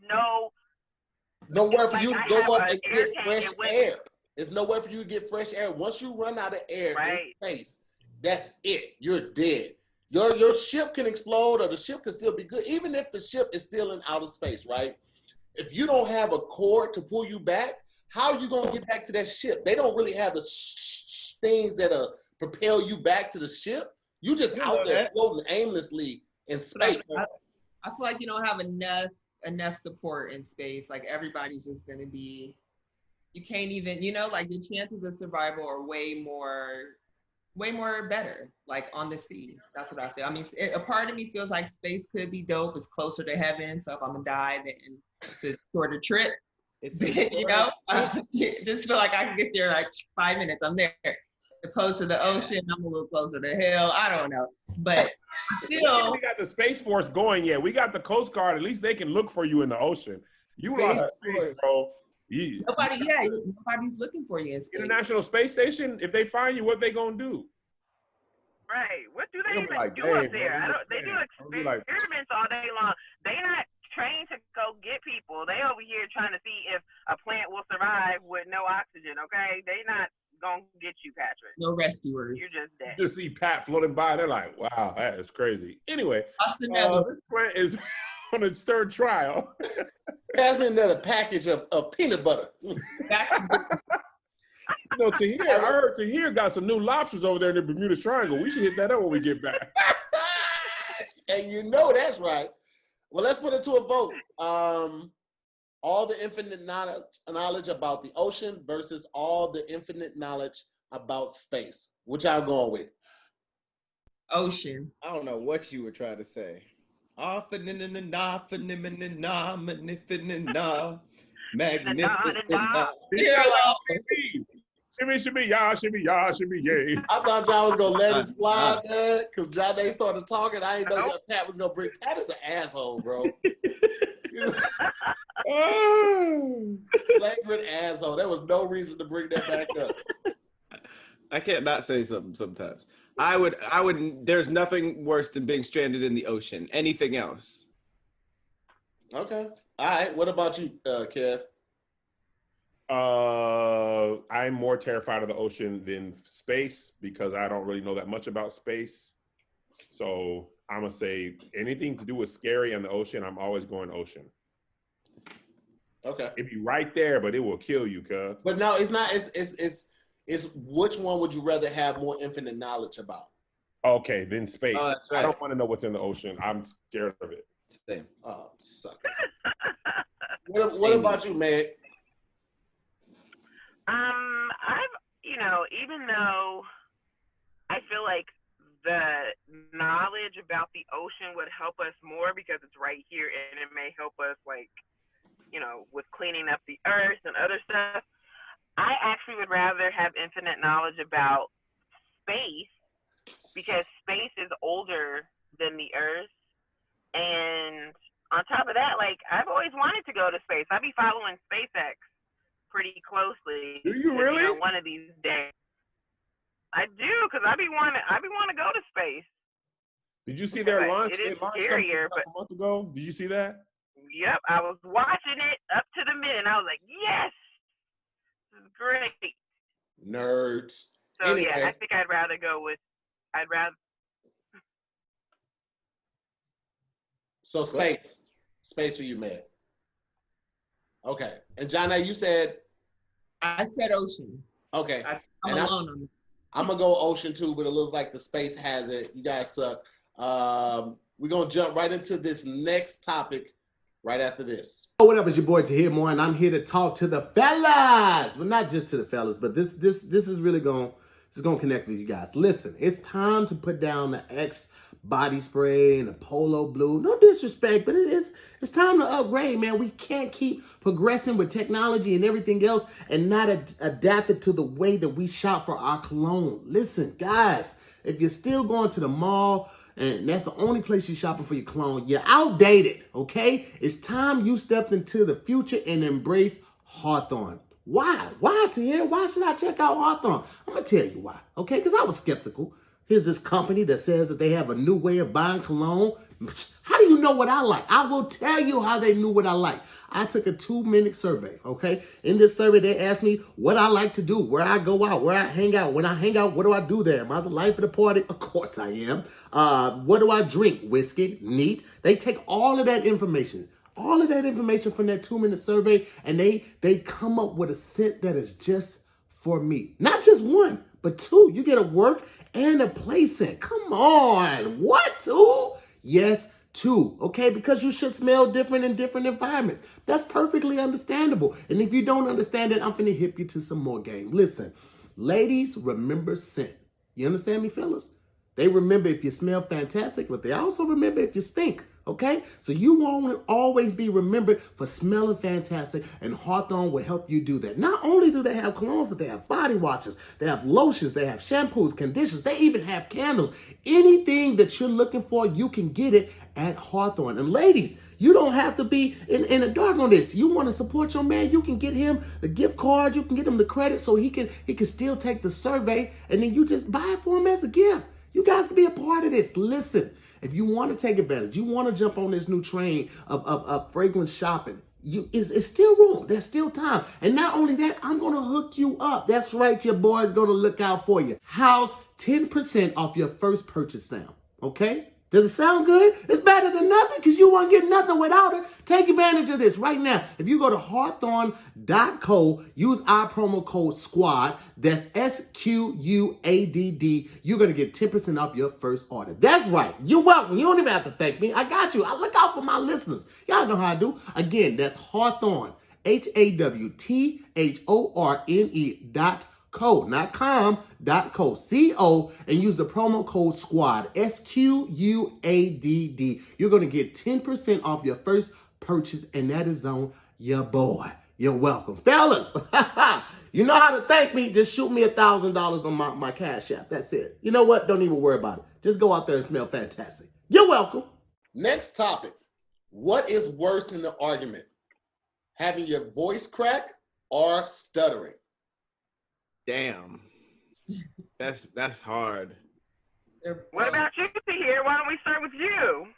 nowhere for you to go up and get fresh air. There's nowhere for you to get fresh air. Once you run out of air in space, that's it. You're dead. Your ship can explode or the ship can still be good. Even if the ship is still in outer space, right? If you don't have a cord to pull you back, how are you going to get back to that ship? They don't really have the things that propel you back to the ship. You just out there floating aimlessly in space. I feel like you don't have enough support in space. Like everybody's just gonna be. You can't even, like the chances of survival are way more better, like on the sea. That's what I feel. I mean, a part of me feels like space could be dope. It's closer to heaven. So if I'm gonna die, then it's a shorter trip. Just feel like I can get there like 5 minutes. I'm there. Opposed to the ocean, I'm a little closer to hell. I don't know, but still, we got the Space Force going. Yeah, we got the Coast Guard. At least they can look for you in the ocean. You lost space, bro. Yeah. Nobody's looking for you in space. International Space Station. If they find you, what they gonna do? Right. What do they even like, do up there? They do experiments all day long. They not trained to go get people. They over here trying to see if a plant will survive with no oxygen. Okay, they not gonna get you, Patrick. No rescuers. You're just dead. Just see Pat floating by. They're like, wow, that is crazy. Anyway, this plant is on its third trial. Pass me another package of peanut butter. Tahir, I heard Tahir got some new lobsters over there in the Bermuda Triangle. We should hit that up when we get back. And that's right. Well, let's put it to a vote. All the infinite knowledge about the ocean versus all the infinite knowledge about space. Which y'all going with? Ocean. I don't know what you were trying to say. Shimmy, yah, yay. I thought y'all was gonna let it slide there because Janae started talking. I didn't know Pat was gonna bring. Pat is an asshole, bro. Flagrant asshole. There was no reason to bring that back up. I can't not say something sometimes. I would. There's nothing worse than being stranded in the ocean. Anything else? Okay. All right. What about you, Kev? I'm more terrified of the ocean than space because I don't really know that much about space. So I'm gonna say anything to do with scary in the ocean, I'm always going ocean. Okay. It'd be right there, but it will kill you, cuz. But no, it's not. It's which one would you rather have more infinite knowledge about? Okay, then space. Oh, that's right. I don't want to know what's in the ocean. I'm scared of it. Same. Oh, suckers. What about you, Meg? Even though I feel like the knowledge about the ocean would help us more because it's right here and it may help us with cleaning up the earth and other stuff. I actually would rather have infinite knowledge about space because space is older than the earth. And on top of that, I've always wanted to go to space. I'd be following SpaceX pretty closely. Do you really? One of these days. I do, because I be want to go to space. Did you see their launch? It is scarier, but a month ago. Did you see that? Yep, I was watching it up to the minute. I was like, yes, this is great. Nerds. So anyway. Yeah, I think I'd rather. So space for you, man. Okay, and Janae, you said. I said ocean. Okay, I'm alone on that. I'm gonna go ocean too, but it looks like the space has it. You guys suck. We're gonna jump right into this next topic right after this. What up, it's your boy Tahir Moore, and I'm here to talk to the fellas. Well, not just to the fellas, but this is really gonna connect with you guys. Listen, it's time to put down the X body spray and the Polo Blue. No disrespect, but it's time to upgrade, man. We can't keep progressing with technology and everything else and not adapt it to the way that we shop for our cologne. Listen, guys, if you're still going to the mall and that's the only place you're shopping for your cologne, you're outdated, okay? It's time you stepped into the future and embrace Hawthorne. Why? Why, Tahir? Why should I check out Hawthorne? I'm going to tell you why, okay? Because I was skeptical. Here's this company that says that they have a new way of buying cologne. How do you know what I like? I will tell you how they knew what I like. I took a 2-minute survey, okay? In this survey, they asked me what I like to do, where I go out, where I hang out. When I hang out, what do I do there? Am I the life of the party? Of course I am. What do I drink? Whiskey? Neat. They take all of that information from that 2-minute survey, and they come up with a scent that is just for me. Not just one, But 2, you get a work and a place in. Come on. What, 2? Yes, 2. Okay, because you should smell different in different environments. That's perfectly understandable. And if you don't understand it, I'm finna hip you to some more game. Listen, ladies remember scent. You understand me, fellas? They remember if you smell fantastic, but they also remember if you stink, okay? So you won't always be remembered for smelling fantastic, and Hawthorne will help you do that. Not only do they have colognes, but they have body washes, they have lotions, they have shampoos, conditioners, they even have candles. Anything that you're looking for, you can get it at Hawthorne. And ladies, you don't have to be in the dark on this. You want to support your man, you can get him the gift card, you can get him the credit so he can still take the survey, and then you just buy it for him as a gift. You guys can be a part of this. Listen, if you want to take advantage, you want to jump on this new train of fragrance shopping, it's still room. There's still time. And not only that, I'm going to hook you up. That's right, your boy's going to look out for you. House 10% off your first purchase, Sam. Okay? Does it sound good? It's better than nothing because you won't get nothing without it. Take advantage of this right now. If you go to hawthorne.co, use our promo code SQUAD, that's SQUADD, you're going to get 10% off your first order. That's right. You're welcome. You don't even have to thank me. I got you. I look out for my listeners. Y'all know how I do. Again, that's Hawthorne, HAWTHORNE.co, not com.co, CO, and use the promo code SQUAD, SQUADD. You're going to get 10% off your first purchase, and that is on your boy. You're welcome. Fellas, you know how to thank me. Just shoot me $1,000 on my Cash App. That's it. You know what? Don't even worry about it. Just go out there and smell fantastic. You're welcome. Next topic. What is worse in the argument? Having your voice crack or stuttering? Damn. That's hard. What about you, here? Why don't we start with you?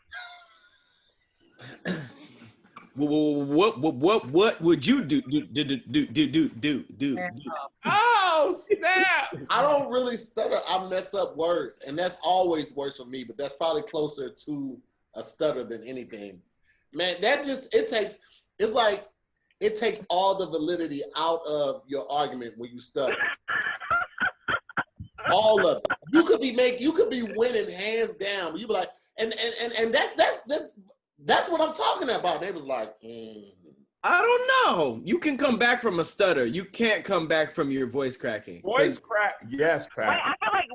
What would you do? Oh, snap. I don't really stutter. I mess up words, and that's always worse for me, but that's probably closer to a stutter than anything. Man, it takes all the validity out of your argument when you stutter. All of it. You could be winning hands down, but you be like, and that's what I'm talking about. They was like, I don't know. You can come back from a stutter. You can't come back from your voice cracking. Voice crack, yes, Pat. Wait, I feel like,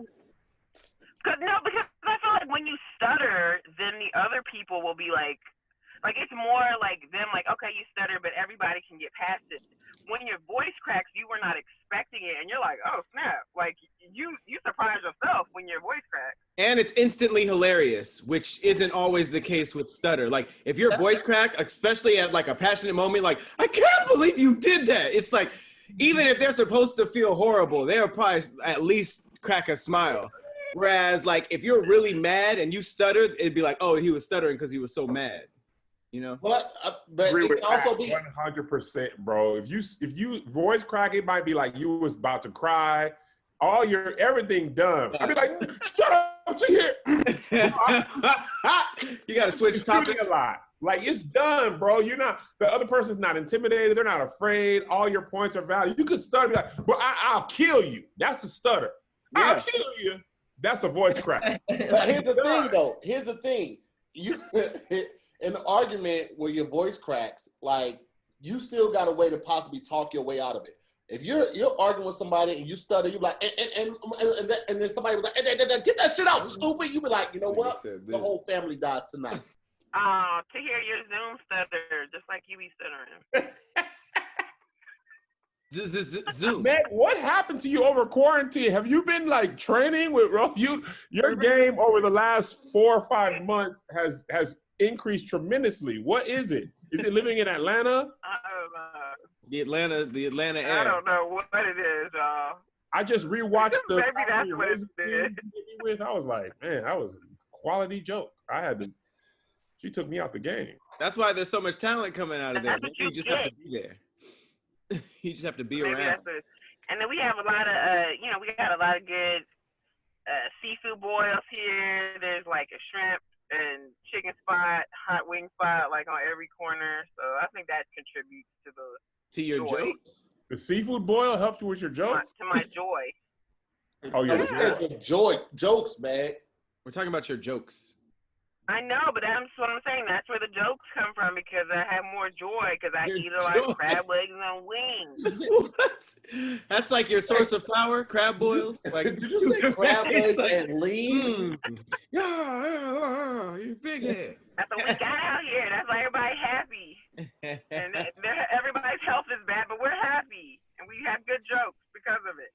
because I feel like when you stutter, then the other people will be like it's more like them, like, okay, you stutter, but everybody can get past it. When your voice cracks, you were not expecting it, and you're like, oh, snap. Like, you surprise yourself when your voice cracks. And it's instantly hilarious, which isn't always the case with stutter. Like, if your voice crack, especially at, like, a passionate moment, like, I can't believe you did that. It's like, even if they're supposed to feel horrible, they'll probably at least crack a smile. Whereas, like, if you're really mad and you stuttered, it'd be like, oh, he was stuttering because he was so mad. You know, but agree it with can also Pat, be 100%, bro. If you voice crack, it might be like you was about to cry. Everything done. I'd be like, shut up, see here. You got to switch topic a lot. Like, it's done, bro. The other person's not intimidated. They're not afraid. All your points are valid. You could stutter, be like, but I'll kill you. That's a stutter. Yeah. I'll kill you. That's a voice crack. But here's the thing, though. Here's the thing. You in an argument where your voice cracks, like, you still got a way to possibly talk your way out of it. If you're arguing with somebody and you stutter, you're like, and then somebody was like, get that shit out, stupid. You be like, you know what? The whole family dies tonight. To hear your Zoom stutter, just like you be stuttering. Zoom. Man, what happened to you over quarantine? Have you been like training with your game over the last 4 or 5 months has increased tremendously. What is it? Is it living in Atlanta? I don't know. The Atlanta air. I don't know what it is, y'all. I just rewatched the maybe that's what it is. I was like, man, that was a quality joke. She took me out the game. That's why there's so much talent coming out of there. You just have to be there. You just have to be around. And then we have a lot of, we got a lot of good seafood boils here. There's like a shrimp and chicken spot, hot wing spot, like on every corner. So I think that contributes to your joy. Jokes. The seafood boil helped you with your jokes. To my joy. Oh, your jokes, man. We're talking about your jokes. I know, but that's what I'm saying. That's where the jokes come from because I have more joy because I eat a lot of crab legs and wings. What? That's like your source of power, crab boils. Like, did you say crab legs and lean? Yeah, you big head. That's what we got out here. That's why everybody's happy. And everybody's health is bad, but we're happy. And we have good jokes because of it.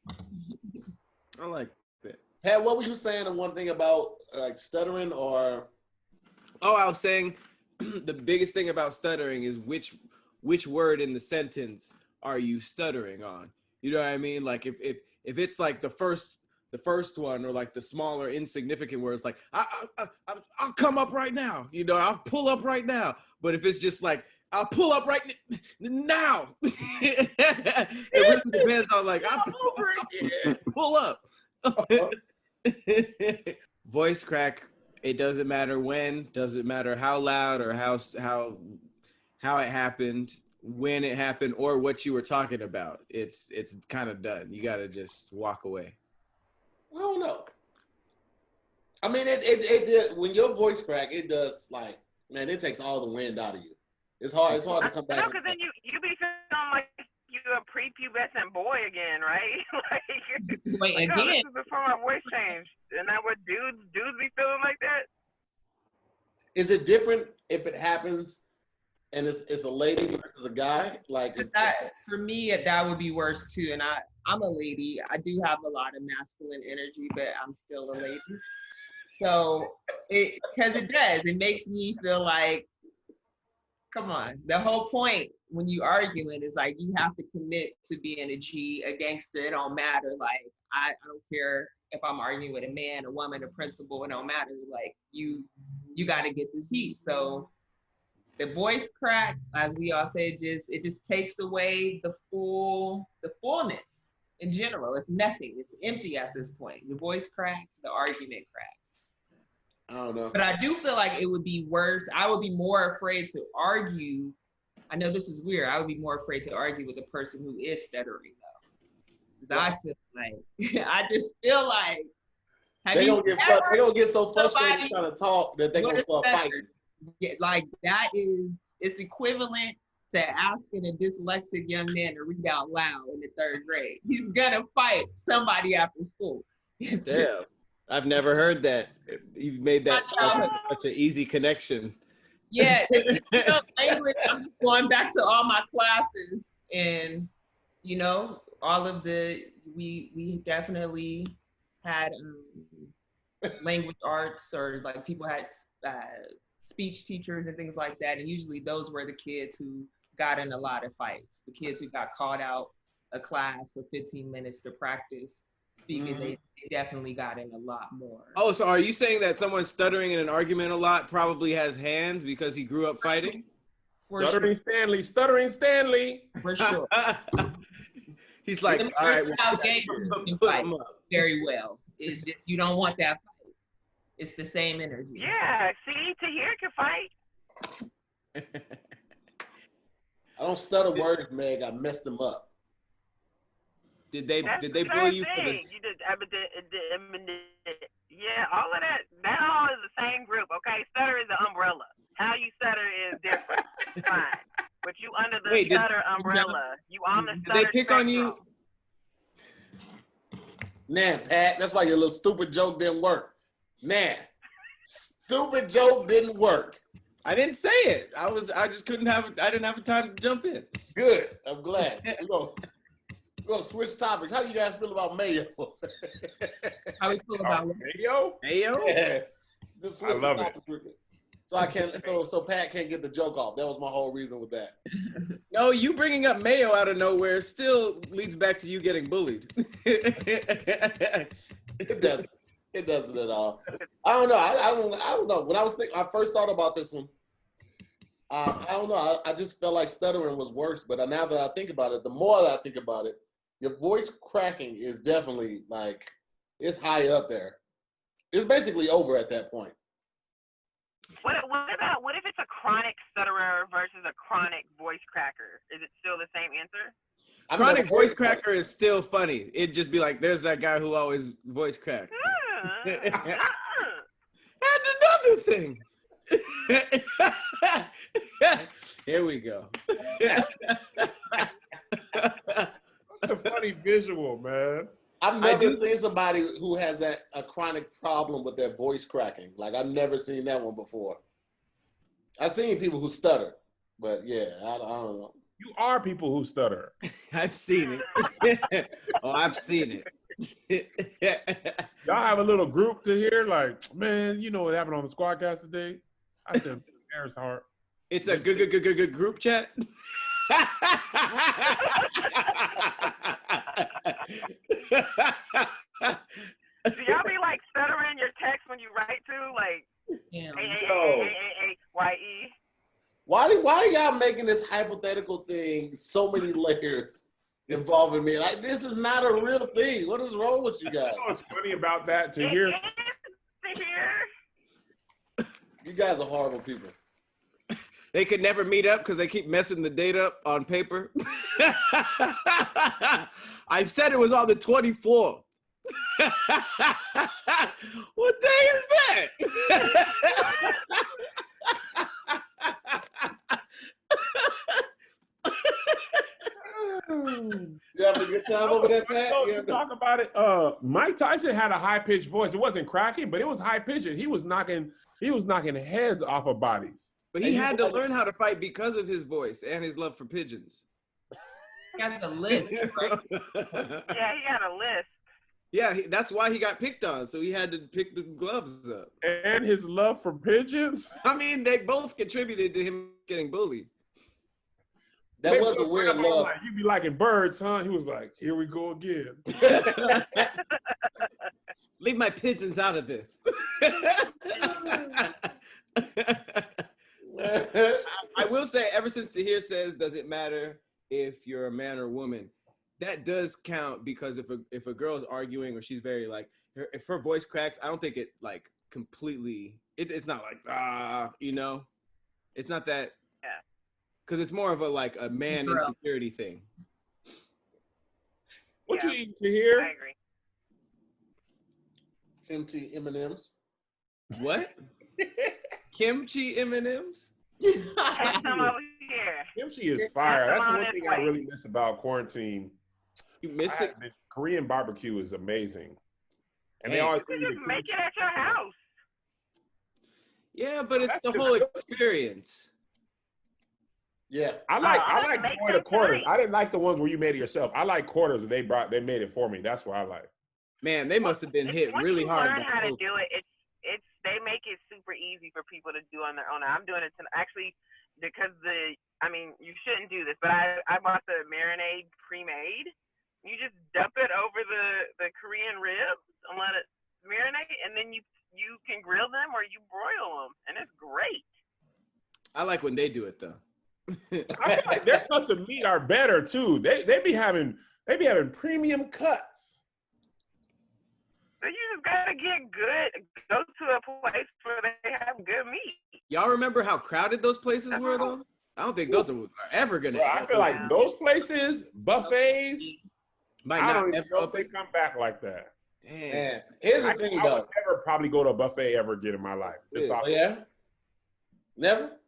I like that. Pat, what were you saying? The one thing about like stuttering or? Oh, I was saying the biggest thing about stuttering is which word in the sentence are you stuttering on? You know what I mean? Like if it's like the first one or like the smaller insignificant words, like I'll come up right now. You know, I'll pull up right now. But if it's just like I'll pull up right now, it really depends on like I'll pull up. Voice crack. It doesn't matter when, doesn't matter how loud or how it happened, when it happened, or what you were talking about. It's kind of done. You got to just walk away. I don't know. I mean, it when your voice crack, it does like, man, it takes all the wind out of you. It's hard to come back. No, because then you be feeling like you're a prepubescent boy again, right? Like, wait, like, again? this is before my voice changed. Isn't that what dudes be feeling like that? Is it different if it happens and it's a lady versus a guy? Like For me, that would be worse too. And I'm a lady. I do have a lot of masculine energy, but I'm still a lady. So because it does, it makes me feel like, come on. The whole point when you arguing is like you have to commit to being a G, a gangster. It don't matter. Like I don't care if I'm arguing with a man, a woman, a principal. It don't matter. Like you got to get this heat. So the voice crack, as we all say, it just takes away the fullness in general. It's nothing. It's empty at this point. The voice cracks, the argument cracks. I don't know. But I do feel like it would be worse. I would be more afraid to argue. I know this is weird. I would be more afraid to argue with a person who is stuttering though. Because I feel like, I just feel like, they don't get so frustrated trying to talk that they gonna start fighting. Yeah, like it's equivalent to asking a dyslexic young man to read out loud in the 3rd grade. He's gonna fight somebody after school. Damn. I've never heard that. You've made that such an easy connection. Yeah, language. I'm just going back to all my classes, and you know, all of we definitely had language arts, or like people had speech teachers and things like that, and usually those were the kids who got in a lot of fights. The kids who got called out a class for 15 minutes to practice speaking, they definitely got in a lot more. Oh, so are you saying that someone stuttering in an argument a lot probably has hands because he grew up fighting? Stuttering Stanley. For sure. He's like, all right, put him up. Very well. It's just you don't want that fight. It's the same energy. Yeah, see, Tahir can fight. I don't stutter words, Meg. I messed them up. Did they bully you for this? Yeah, all of that. That all is the same group, okay? Stutter is the umbrella. How you stutter is different. Fine. But you under the stutter umbrella. You on the stutter. Did they pick on you? Nah, Pat, that's why your little stupid joke didn't work. Nah, stupid joke didn't work. I didn't say it. I just couldn't have. I didn't have time to jump in. Good. I'm glad. We're gonna switch topics. How do you guys feel about mayo? How we feel about mayo? Mayo? Yeah. I love it. So I can't. So Pat can't get the joke off. That was my whole reason with that. No, you bringing up mayo out of nowhere still leads back to you getting bullied. It doesn't. It doesn't at all. I don't know. I don't know. When I first thought about this one, I don't know. I just felt like stuttering was worse. But now that I think about it, the more that I think about it, your voice cracking is definitely like, it's high up there. It's basically over at that point. What if it's a chronic stutterer versus a chronic voice cracker? Is it still the same answer? Chronic voice cracker is still funny. It'd just be like, there's that guy who always voice cracks. And another thing. Here we go. That's a funny visual, man. I've never seen somebody who has a chronic problem with their voice cracking. Like, I've never seen that one before. I've seen people who stutter, but yeah, I don't know. You are people who stutter. I've seen it. Oh, I've seen it. Y'all have a little group to hear, like, man, you know what happened on the Squadcast today? I said, Harris Hart. It's a good group chat. Do y'all be like stuttering your text when you write to, like, A-A-A-A-A-Y-E? Why are y'all making this hypothetical thing so many layers involving me? Like, this is not a real thing. What is wrong with you guys? You know what's funny about that to hear? You guys are horrible people. They could never meet up because they keep messing the date up on paper. I said it was on the 24th. What day is that? You having a good time over there, Pat? Talk about it. Mike Tyson had a high-pitched voice. It wasn't cracking, but it was high-pitched. He was knocking heads off of bodies. But he had to learn how to fight because of his voice and his love for pigeons. He got the list, right? Yeah, he got a list. Yeah, that's why he got picked on. So he had to pick the gloves up. And his love for pigeons? I mean, they both contributed to him getting bullied. That was a weird love. Like, you be liking birds, huh? He was like, here we go again. Leave my pigeons out of this. I will say, ever since Tahir says, does it matter if you're a man or woman? That does count, because if a girl's arguing or she's very like, if her voice cracks, I don't think it like completely, it's not like, you know? It's not that, because it's more of a like a man insecurity thing. What you eating, Tahir? I agree. Kimchi M&Ms. What? Kimchi M&Ms? Come over here. Kimchi is fire. That's one thing I really miss about quarantine. You miss it? The Korean barbecue is amazing. And Hey, they always You just make it at your house. Yeah, but it's the whole experience. Yeah. I like make going to them quarters. nice. I didn't like the ones where you made it yourself. I like quarters that they made it for me. That's what I like. Man, they must have been hit really hard. Once you learn how to do it, they make it super easy for people to do on their own. I'm doing it actually because you shouldn't do this, but I bought the marinade pre-made. You just dump it over the Korean ribs and let it marinate, and then you can grill them or you broil them, and it's great. I like when they do it though. I feel like their cuts of meat are better too. They be having premium cuts. So you just gotta get good. Go to a place where they have good meat. Y'all remember how crowded those places were though? I don't think those are ever gonna. Bro, I feel like those places, buffets, might I not don't even ever know if open. they come back like that. Man, here's the thing I though. would never probably go to a buffet ever again in my life. Just Oh, yeah? Never?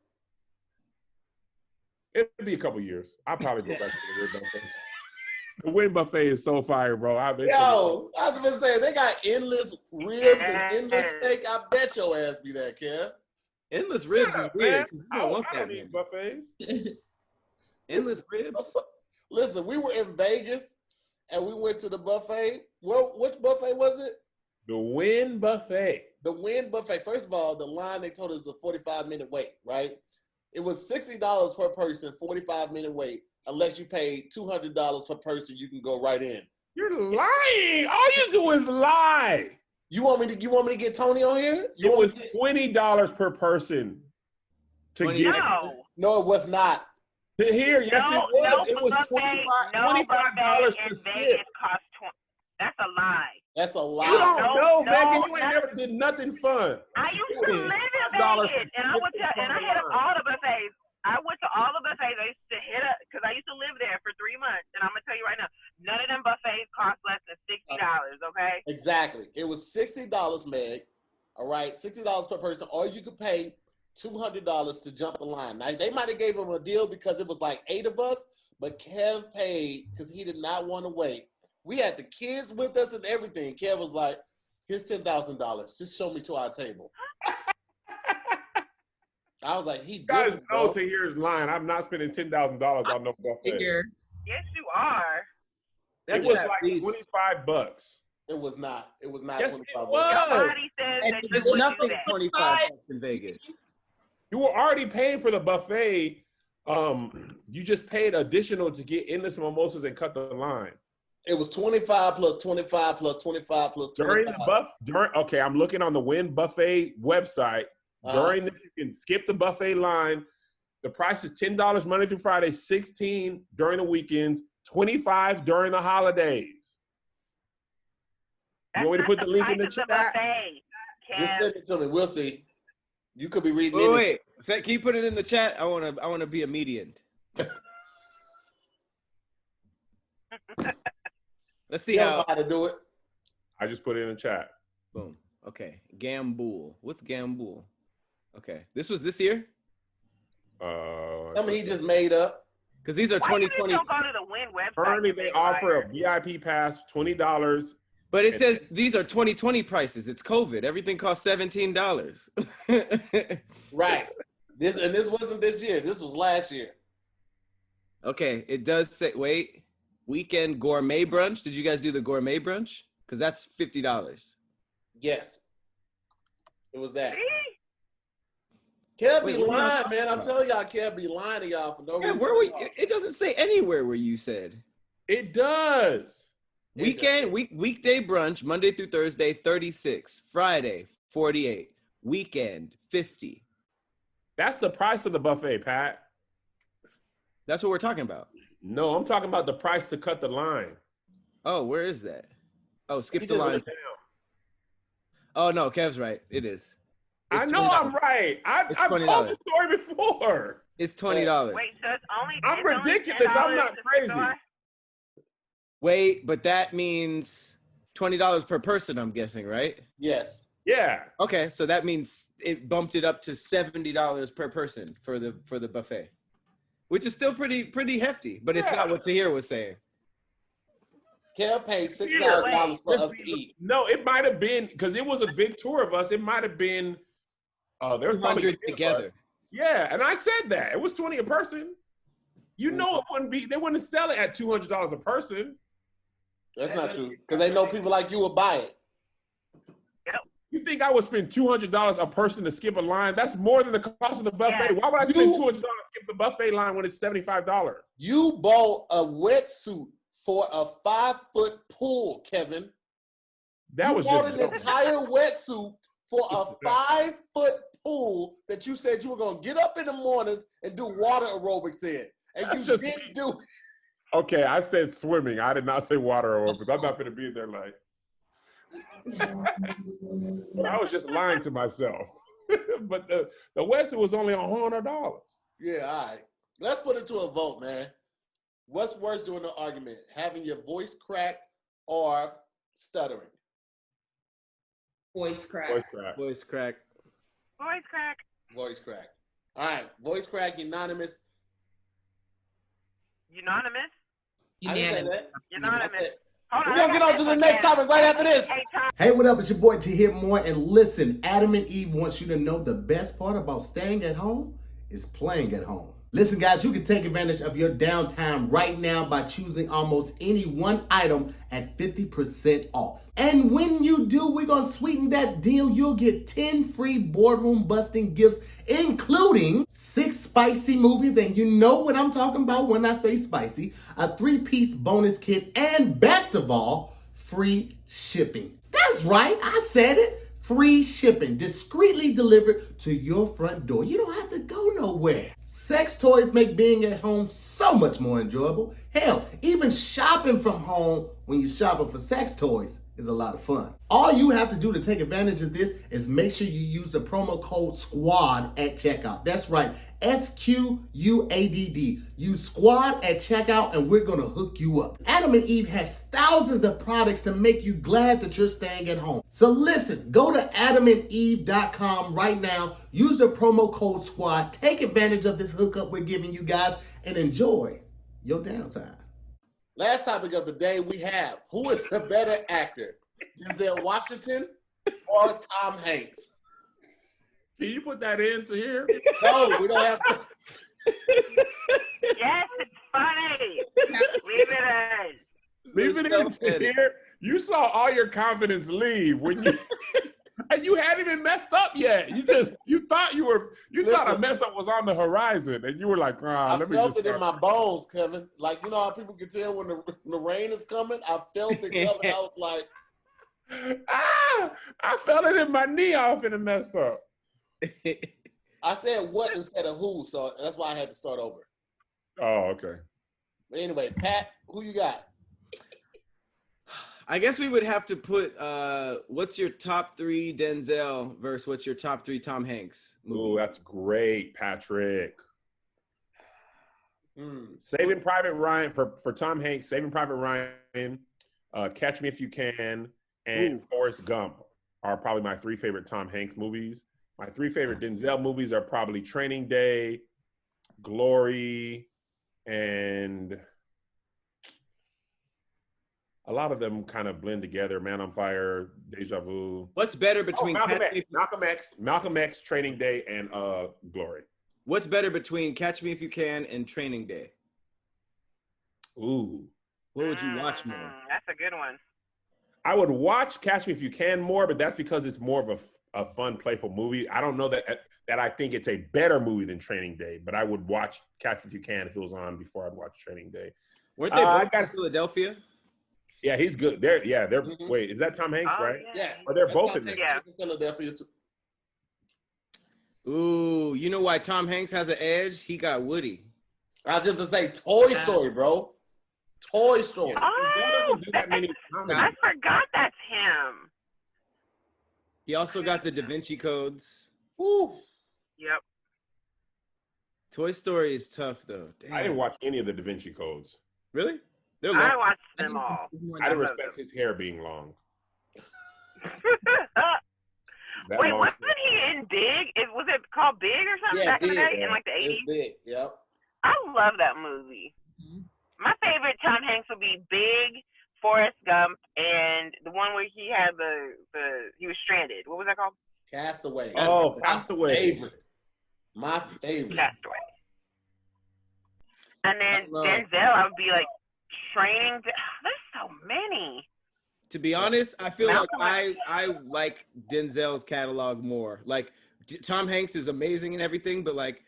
It'll be a couple years. I'll probably go back to the Wynn buffet. The Wynn buffet is so fire, bro. Yo, I was gonna say they got endless ribs and endless steak. I bet your ass be there, Kev. Endless ribs is weird. You I don't want don't that eat many. buffets. Endless ribs. Listen, we were in Vegas and we went to the buffet. Which buffet was it? The Wynn buffet. The Wynn buffet. First of all, the line they told us was a 45-minute wait, right? It was $60 per person, 45-minute wait. Unless you paid $200 per person, you can go right in. You're lying. All you do is lie. You want me to get Tony on here? It was $20 per person to get. No, it was not. To hear, yes, it was. It was $25 to skip. That's a lie. That's a lie. You don't know, Megan. You ain't never did nothing fun. I used to live in Vegas, and I hit up all the buffets. I went to all the buffets. I used to hit up because I used to live there for 3 months, and I'm gonna tell you right now, none of them buffets cost less than $60. Okay. Exactly. It was $60, Meg. All right, $60 per person, or you could pay $200 to jump the line. Now they might have gave him a deal because it was like 8 of us, but Kev paid because he did not want to wait. We had the kids with us and everything. Kev was like, "Here's $10,000. Just show me to our table." I was like, "He guys did." know Tahir's line. I'm not spending $10,000 on no buffet. Yes, you are. It was like $25. It was not. It was not yes, 25. It was. Nobody says that you There's wouldn't nothing do that. $25 in Vegas. You were already paying for the buffet. You just paid additional to get endless mimosas and cut the line. It was 25 plus 25 plus 25 plus 25. Okay, I'm looking on the Wynn Buffet website. During this, you can skip the buffet line. The price is $10 Monday through Friday, $16 during the weekends, $25 during the holidays. You want me to put the link in the chat? Just send it to me. We'll see. You could be reading it. Wait. Can you put it in the chat? I wanna be a median. Let's see how to do it. I just put it in the chat. Boom. Okay. Gambool. What's Gambool? Okay. This was this year? He just made up. Because these are 2020. Don't go to the Wynn website. Currently, they offer a VIP pass, $20. But it says these are 2020 prices. It's COVID. Everything costs $17. Right. This wasn't this year. This was last year. Okay. It does say, wait, weekend gourmet brunch. Did you guys do the gourmet brunch? Because that's $50. Yes. It was that. Kev be lying, man. I'm telling y'all, Kev be lying to y'all for no reason. Where it doesn't say anywhere where you said. It does. Weekday brunch, Monday through Thursday, 36. Friday, 48. Weekend, 50. That's the price of the buffet, Pat. That's what we're talking about. No, I'm talking about the price to cut the line. Oh, where is that? Oh, skip the line. Oh, no, Kev's right. It is. I know I'm right. I've told the story before. It's $20. Wait, so it's only. I'm ridiculous. I'm not crazy. Wait, but that means $20 per person, I'm guessing, right? Yes. Yeah. Okay, so that means it bumped it up to $70 per person for the buffet, which is still pretty hefty, but it's not what Tahir was saying. Kev paid $6,000 for us to eat. No, it might have been because it was a big tour of us. It might have been. There was probably together. Yeah, and I said that it was $20 a person. You know, it wouldn't be. They wouldn't sell it at $200 a person. That's not true because they know people like you will buy it. You think I would spend $200 a person to skip a line? That's more than the cost of the buffet. Why would I spend $200 to skip the buffet line when it's $75? You bought a wetsuit for a 5-foot pool, Kevin. That was just an entire wetsuit for a 5-foot pool that you said you were gonna get up in the mornings and do water aerobics in, and you didn't do it. Okay, I said swimming. I did not say water aerobics. I'm not gonna be there like. But I was just lying to myself. But the wetsuit was only $100. Yeah, all right. Let's put it to a vote, man. What's worse during the argument? Having your voice crack or stuttering? Voice crack. Voice crack. Voice crack. All right. Voice crack, unanimous. Unanimous? I didn't say that. Unanimous. We're going to get on to the next topic right after this. Hey, what up? It's your boy Tahir Moore. And listen, Adam and Eve wants you to know the best part about staying at home is playing at home. Listen, guys, you can take advantage of your downtime right now by choosing almost any one item at 50% off. And when you do, we're going to sweeten that deal. You'll get 10 free boardroom busting gifts, including 6 spicy movies. And you know what I'm talking about when I say spicy. A 3-piece bonus kit. And best of all, free shipping. That's right. I said it. Free shipping, discreetly delivered to your front door. You don't have to go nowhere. Sex toys make being at home so much more enjoyable. Hell, even shopping from home when you're shopping for sex toys is a lot of fun. All you have to do to take advantage of this is make sure you use the promo code SQUAD at checkout. That's right, SQUADD. Use SQUAD at checkout and we're gonna hook you up. Adam and Eve has thousands of products to make you glad that you're staying at home. So listen, go to adamandeve.com right now, use the promo code SQUAD, take advantage of this hookup we're giving you guys, and enjoy your downtime. Last topic of the day we have, who is the better actor, Denzel Washington or Tom Hanks? Can you put that into here? No, we don't have to. Yes, it's funny. Leave it in. Leave it into here. You saw all your confidence leave when you and you hadn't even messed up yet. You thought thought a mess up was on the horizon, and you were like, I felt it in my bones, Kevin. Like, you know how people can tell when the rain is coming? I felt it coming. I was like, I felt it in my knee. I was finna mess up. I said what instead of who, so that's why I had to start over. Oh, okay. But anyway, Pat, who you got? I guess we would have to put what's your top 3 Denzel versus what's your top 3 Tom Hanks movie? Ooh, that's great, Patrick. Saving Private Ryan for Tom Hanks, Saving Private Ryan, Catch Me If You Can, and Forrest Gump are probably my 3 favorite Tom Hanks movies. My 3 favorite Denzel movies are probably Training Day, Glory, and a lot of them kind of blend together. Man on Fire, Deja Vu. What's better between Malcolm X, Training Day, and Glory. What's better between Catch Me If You Can and Training Day? Ooh. What would you watch more? That's a good one. I would watch Catch Me If You Can more, but that's because it's more of a fun, playful movie. I don't know that I think it's a better movie than Training Day, but I would watch Catch Me If You Can if it was on before I'd watch Training Day. Weren't they both in Philadelphia? Yeah, he's good. They're wait, is that Tom Hanks, right? Yeah. Or they're both in there. Yeah. Philadelphia too. Ooh, you know why Tom Hanks has an edge? He got Woody. I was just to say Toy Story, bro. Toy Story. Oh, do that many I forgot that's him. He also got the Da Vinci Codes. Woo. Yep. Toy Story is tough though. Damn. I didn't watch any of the Da Vinci Codes. Really? They're long. I watched them all. I didn't respect his hair being long. Wait, wasn't he in Big? Was it called Big or something back in the day in like the 80s? It's Big, yep. I love that movie. My favorite Tom Hanks would be Big, Forrest Gump, and the one where he had he was stranded. What was that called? Castaway. Oh, Castaway. My favorite. Castaway. And then Denzel, I would be like Training. There's so many. To be honest, I feel like I like Denzel's catalog more. Like Tom Hanks is amazing and everything, but like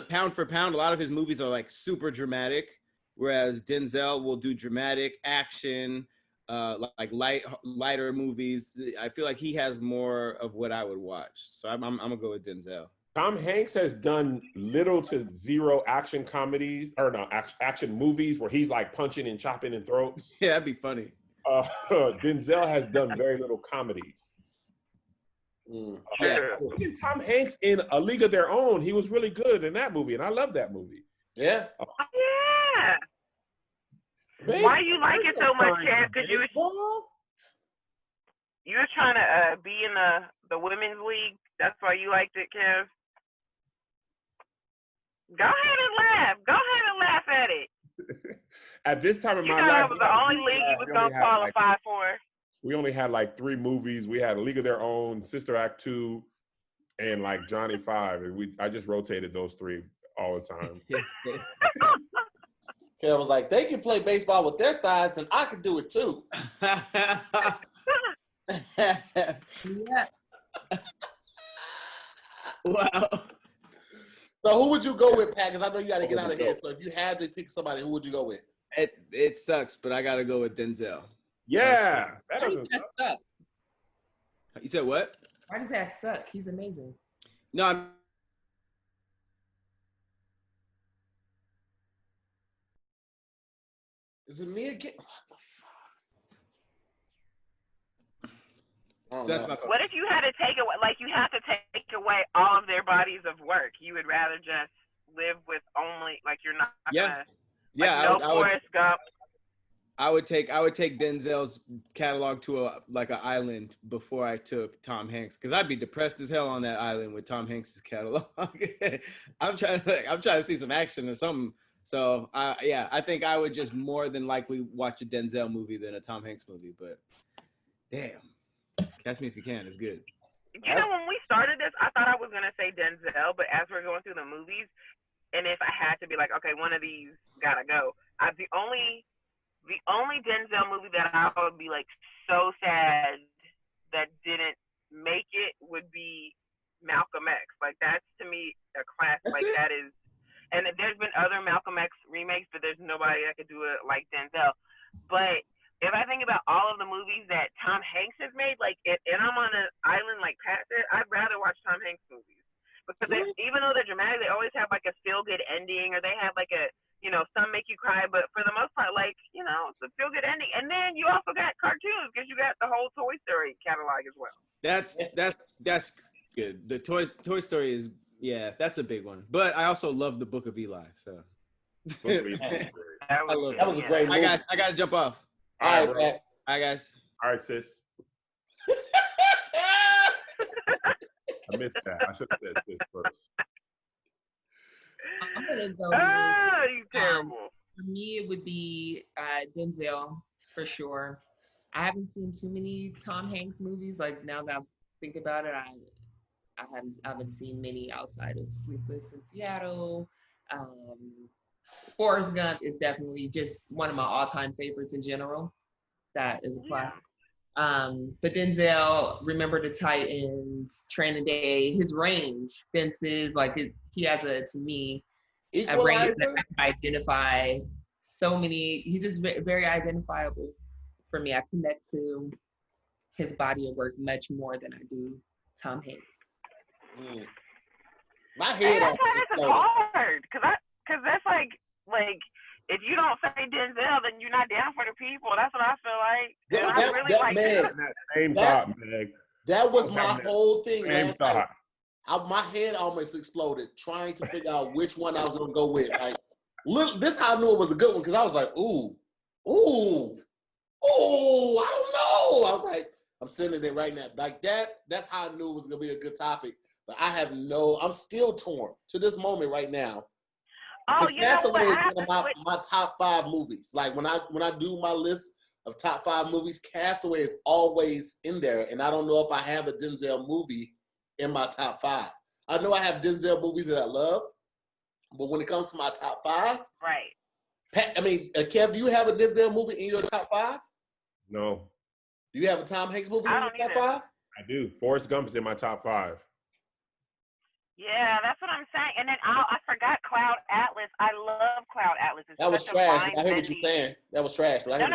pound for pound, a lot of his movies are like super dramatic, whereas Denzel will do dramatic action, like lighter movies. I feel like he has more of what I would watch. So I'm gonna go with Denzel. Tom Hanks has done little to zero action comedies, or no, action movies where he's like punching and chopping in throats. Yeah, that'd be funny. Denzel has done very little comedies. Yeah. Even Tom Hanks in A League of Their Own, he was really good in that movie, and I love that movie. Yeah. Yeah. Why do you like it so much, Kev? Because you were trying to be in the women's league. That's why you liked it, Kev. Go ahead and laugh at it. At this time in my life, that was the only league you was gonna qualify for. We only had like 3 movies. We had A League of Their Own, Sister Act 2, and like Johnny 5, and I just rotated those 3 all the time. Kev was like, they can play baseball with their thighs, and I can do it too. Yeah. Wow. So who would you go with, Pat? Because I know you got to get out of here. So if you had to pick somebody, who would you go with? It sucks, but I gotta go with Denzel. Yeah, that Why doesn't does that suck? You said what? Why does that suck? He's amazing. No, Is it me again? What the fuck? So that's my call. What if you had to take away, like you have to take away all of their bodies of work? You would rather just live with only, like you're not gonna, no Forrest Gump. I would take Denzel's catalog to an island before I took Tom Hanks, because I'd be depressed as hell on that island with Tom Hanks's catalog. I'm trying to see some action or something. So I think I would just more than likely watch a Denzel movie than a Tom Hanks movie. But damn, Catch Me If You Can is good. You know, when we started this, I thought I was gonna say Denzel, but as we're going through the movies, and if I had to be like, okay, one of these gotta go, the only Denzel movie that I would be like so sad that didn't make it would be Malcolm X. Like that's to me a classic. That's like it? That is, and there's been other Malcolm X remakes, but there's nobody that could do it like Denzel. But if I think about all of the movies that Tom Hanks has made, like, and I'm on an island like Pat said, I'd rather watch Tom Hanks movies because even though they're dramatic, they always have like a feel-good ending, or they have like a, you know, some make you cry, but for the most part, like, you know, it's a feel-good ending. And then you also got cartoons because you got the whole Toy Story catalog as well. That's good. The Toy Story is, that's a big one. But I also love the Book of Eli. So that was a great movie. I gotta jump off. All right, Matt. All right, guys. All right, sis. I missed that. I should have said sis first. I'm gonna go. You terrible. For me, it would be Denzel for sure. I haven't seen too many Tom Hanks movies. Like now that I think about it, I haven't seen many outside of Sleepless in Seattle. Forrest Gump is definitely just one of my all-time favorites in general. That is a classic. But Denzel, Remember the Titans, Training Day, his range, Fences, he has a range that I identify so many. He's just very identifiable for me. I connect to his body of work much more than I do Tom Hanks. My head that's why this is hard, because that's like if you don't say Denzel, then you're not down for the people. That's what I feel like. That was my whole thing. My head almost exploded trying to figure out which one I was gonna go with. Like, this is how I knew it was a good one, because I was like, ooh, I don't know. I was like, I'm sending it right now. Like that. That's how I knew it was gonna be a good topic. But I'm still torn to this moment right now. Oh, Castaway is one of my top 5 movies. Like when I do my list of top 5 movies, Castaway is always in there. And I don't know if I have a Denzel movie in my top 5. I know I have Denzel movies that I love, but when it comes to my top 5, right? Kev, do you have a Denzel movie in your top 5? No. Do you have a Tom Hanks movie in your top 5? I do. Forrest Gump is in my top 5. Yeah, that's what I'm saying. And then I forgot Cloud Atlas. I love Cloud Atlas. That was trash. I heard what you're saying. That was trash. But I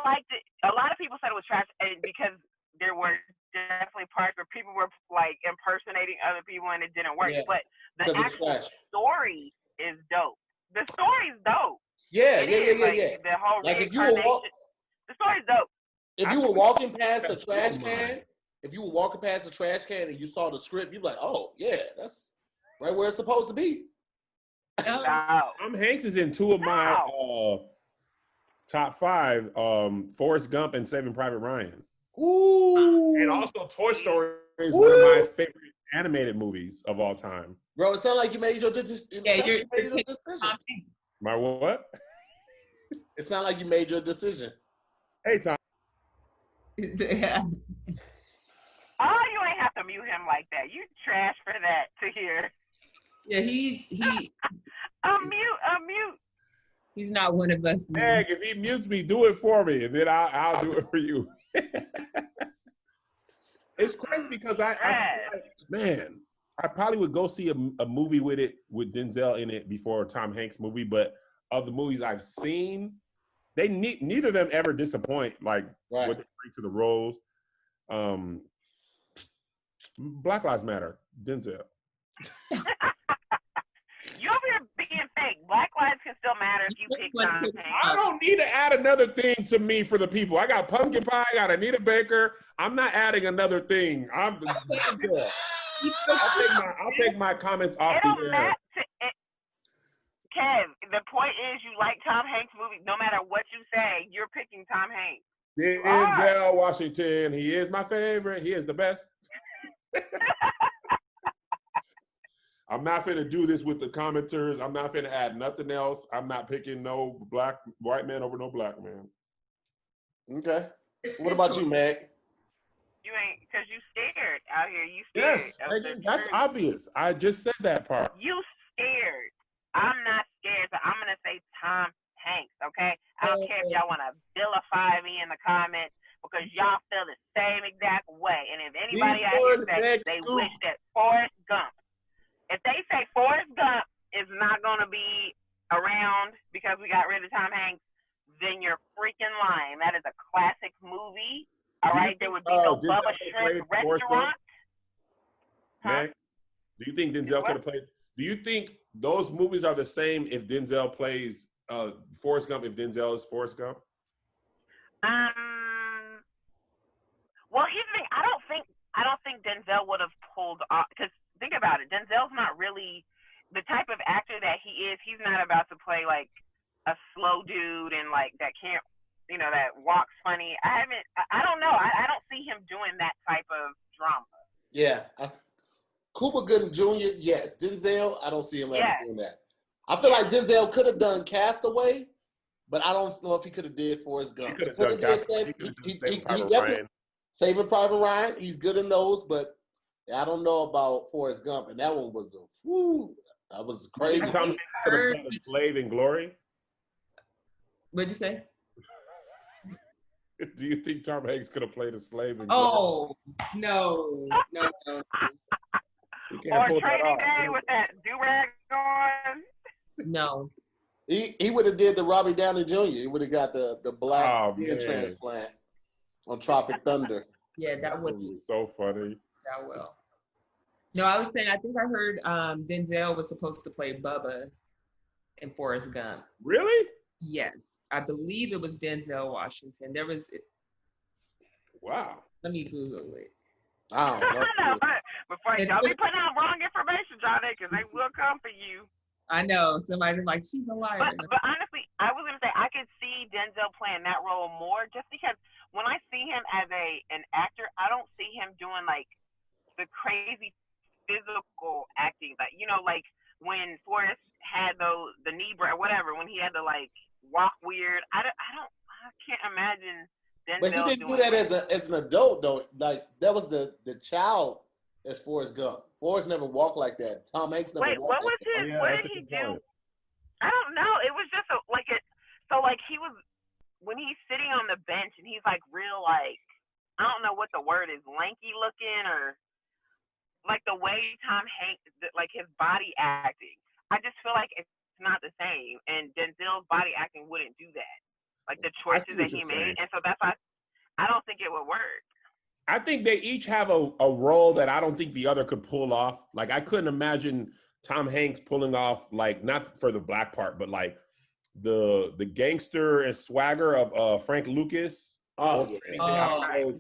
liked it. A lot of people said it was trash because there were definitely parts where people were like impersonating other people and it didn't work. Yeah, but the actual story is dope. The story's dope. Yeah. The whole reincarnation. The story's dope. If you were walking past a trash can. If you were walking past a trash can and you saw the script, you'd be like, oh, yeah, that's right where it's supposed to be. Tom Hanks is in 2 of my top 5, Forrest Gump and Saving Private Ryan. Ooh. And also Toy Story is one of my favorite animated movies of all time. Bro, it sounds like you made your decision. My what? It sounds like you made your decision. Hey, Tom. Oh, you ain't have to mute him like that. You trash for that to hear. Yeah, he. Unmute. He's not one of us. Meg, if he mutes me, do it for me, and then I'll do it for you. It's crazy because I probably would go see a movie with Denzel in it before a Tom Hanks movie, but of the movies I've seen, neither of them ever disappoint. Like what they bring to the roles. Black Lives Matter, Denzel. You over here being fake. Black lives can still matter if you pick Tom Hanks. I don't need to add another thing to me for the people. I got pumpkin pie. I got Anita Baker. I'm not adding another thing. I'll take my comments off the air. Kev, the point is you like Tom Hanks movies. No matter what you say, you're picking Tom Hanks. Denzel Washington. He is my favorite. He is the best. I'm not finna do this with the commenters. I'm not finna add nothing else. I'm not picking no white man over no black man. Okay. What about you, Meg? You ain't, because you scared out here. You scared. Yes, that's obvious. I just said that part. You scared. I'm not scared, so I'm gonna say Tom Hanks. Okay. I don't care if y'all want to vilify me in the comments because y'all feel the same exact way. And if anybody out here says they wish that Forrest Gump. If they say Forrest Gump is not going to be around because we got rid of Tom Hanks, then you're freaking lying. That is a classic movie. All right? There would be no Bubba Shrimp restaurant. Huh? Do you think Denzel could have played? Do you think those movies are the same if Denzel plays Forrest Gump, if Denzel is Forrest Gump? Well, here's the thing. I don't think Denzel would have pulled off, because think about it. Denzel's not really the type of actor that he is. He's not about to play like a slow dude and like that can't, that walks funny. I don't know. I don't see him doing that type of drama. Yeah. Cuba Gooding Jr., yes. Denzel, I don't see him ever doing that. I feel like Denzel could have done Castaway, but I don't know if he could have did Forrest Gump. He could have done Castaway. Saving Private Ryan. He's good in those, but I don't know about Forrest Gump, and that one was that was crazy. Tom Hanks could have played a slave in Glory. What'd you say? Do you think Tom Hanks could have played a slave in Glory? Oh no. Or Training Day with that do-rag on. No. He would have did the Robbie Downey Jr. He would have got the black skin transplant on Tropic Thunder. Yeah, that would be so funny. That will. No, I was saying, I think I heard Denzel was supposed to play Bubba in Forrest Gump. Really? Yes. I believe it was Denzel Washington. There was. Wow. Let me Google it. I don't know. Before y'all be putting out wrong information, John, because they will come for you. I know. Somebody's like, she's a liar. But honestly, I was going to say, I could see Denzel playing that role more just because when I see him as an actor, I don't see him doing like the crazy physical acting. Like, like when Forrest had the knee brace, whatever, when he had to like walk weird. I can't imagine Denzel. But he didn't do that as an adult though. Like that was the child as Forrest Gump. Forrest never walked like that. Tom Hanks never walked what was like his? What did he do? I don't know. It was just he was when he's sitting on the bench and he's like real like I don't know what the word is, lanky looking or like the way Tom Hanks like his body acting. I just feel like it's not the same, and Denzel's body acting wouldn't do that. Like the choices that he made, and so that's why I don't think it would work. I think they each have a role that I don't think the other could pull off. Like I couldn't imagine Tom Hanks pulling off like not for the black part, but like the gangster and swagger of Frank Lucas. Oh, yeah.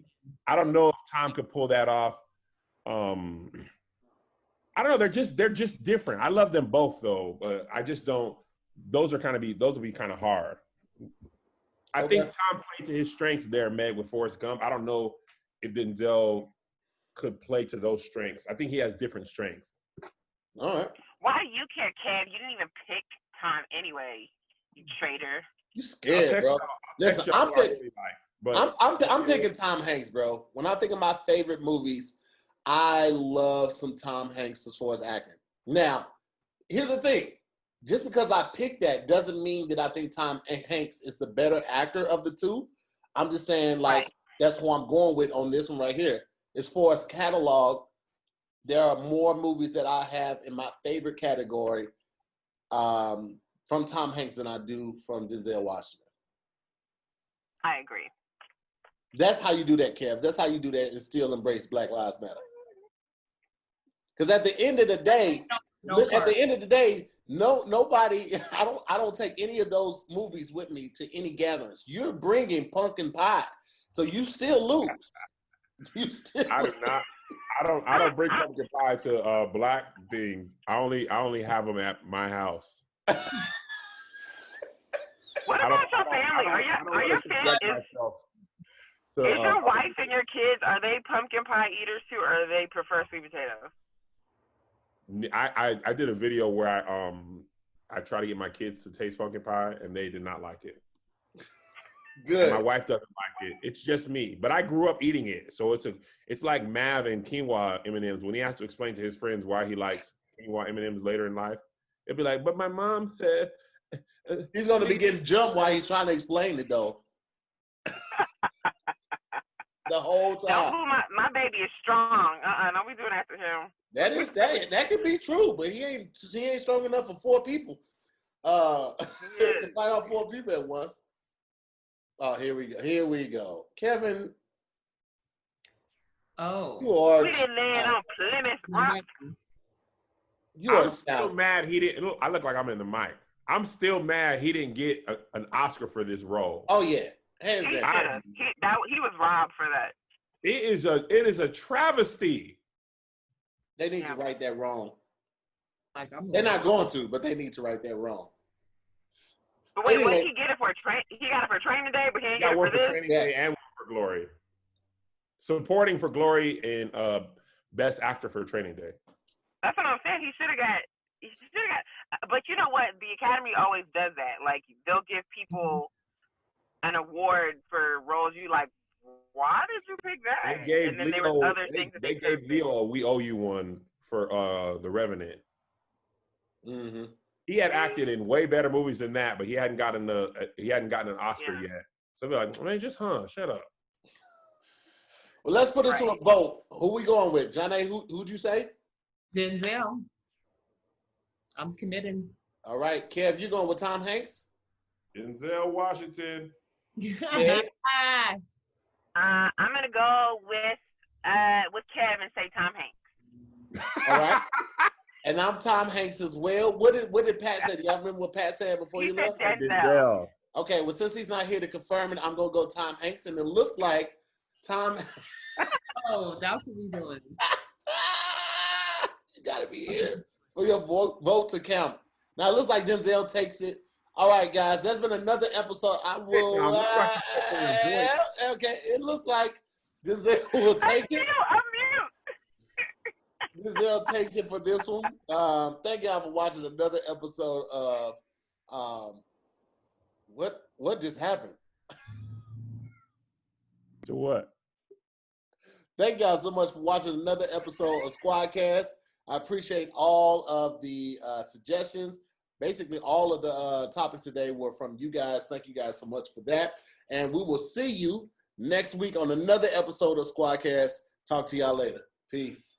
I don't know if Tom could pull that off. I don't know. They're just different. I love them both though, but I just don't. Those will be kind of hard. I think Tom played to his strengths there, Meg, with Forrest Gump. I don't know if Denzel could play to those strengths. I think he has different strengths. All right. Why do you care, Kev? You didn't even pick Tom anyway, you traitor. You scared, bro. Listen, I'm picking Tom Hanks, bro. When I think of my favorite movies, I love some Tom Hanks as far as acting. Now, here's the thing. Just because I picked that doesn't mean that I think Tom Hanks is the better actor of the two. I'm just saying, like, that's who I'm going with on this one right here. As far as catalog, there are more movies that I have in my favorite category from Tom Hanks than I do from Denzel Washington. I agree. That's how you do that, Kev. That's how you do that and still embrace Black Lives Matter. Because at the end of the day, No, nobody. I don't take any of those movies with me to any gatherings. You're bringing pumpkin pie, so you still lose. You still. I do not. I don't bring pumpkin pie to black things. I only have them at my house. What about your family? Are your family? Is your wife and your kids, are they pumpkin pie eaters too, or do they prefer sweet potatoes? I did a video where I try to get my kids to taste pumpkin pie, and they did not like it. Good. And my wife doesn't like it. It's just me. But I grew up eating it, so it's like Mav and quinoa M&Ms. When he has to explain to his friends why he likes quinoa M&Ms later in life, it'd be like, "But my mom said." He's gonna be getting jumped while he's trying to explain it though. The whole time. My baby is strong. Don't be doing that to him. That could be true, but he ain't strong enough for 4 people. To fight off 4 people at once. Oh, here we go. Kevin. Oh. You are. We didn't land on Plymouth Rock. I'm still mad he didn't. Look, I look like I'm in the mic. I'm still mad he didn't get an Oscar for this role. Oh yeah. He was robbed for that. It is a travesty. They need to right that wrong. Like, they're not going to, but they need to right that wrong. But wait, what did he get it for? He got it for Training Day, but he ain't got it for this? Training Day and for Glory. Supporting for Glory and Best Actor for Training Day. That's what I'm saying. He should have got. But you know what? The Academy always does that. Like, they'll give people an award for roles you like. Why did you pick that? They gave and then Leo, there was other things that they gave Leo a "We Owe You" one for The Revenant. Mm-hmm. He had acted in way better movies than that, but he hadn't gotten an Oscar yet. So they're like, man, just shut up. Well, let's put it to a vote. Who we going with? Johnny, who'd you say? Denzel. I'm committing. All right, Kev, you going with Tom Hanks? Denzel Washington. Yeah. I'm gonna go with Kev and say Tom Hanks. All right. And I'm Tom Hanks as well. What did Pat say? Do y'all remember what Pat said before you left? Denzel. Okay, well, since he's not here to confirm it, I'm gonna go Tom Hanks, and it looks like Tom. Oh, that's what we're doing. You gotta be here for your vote to count. Now it looks like Denzel takes it. All right, guys, that's been another episode. I will. Okay, it looks like Denzel will take it. Denzel takes it for this one. Thank y'all for watching another episode of what just happened. To what? Thank y'all so much for watching another episode of Squadcast. I appreciate all of the suggestions. Basically, all of the topics today were from you guys. Thank you guys so much for that. And we will see you next week on another episode of Squadcast. Talk to y'all later. Peace.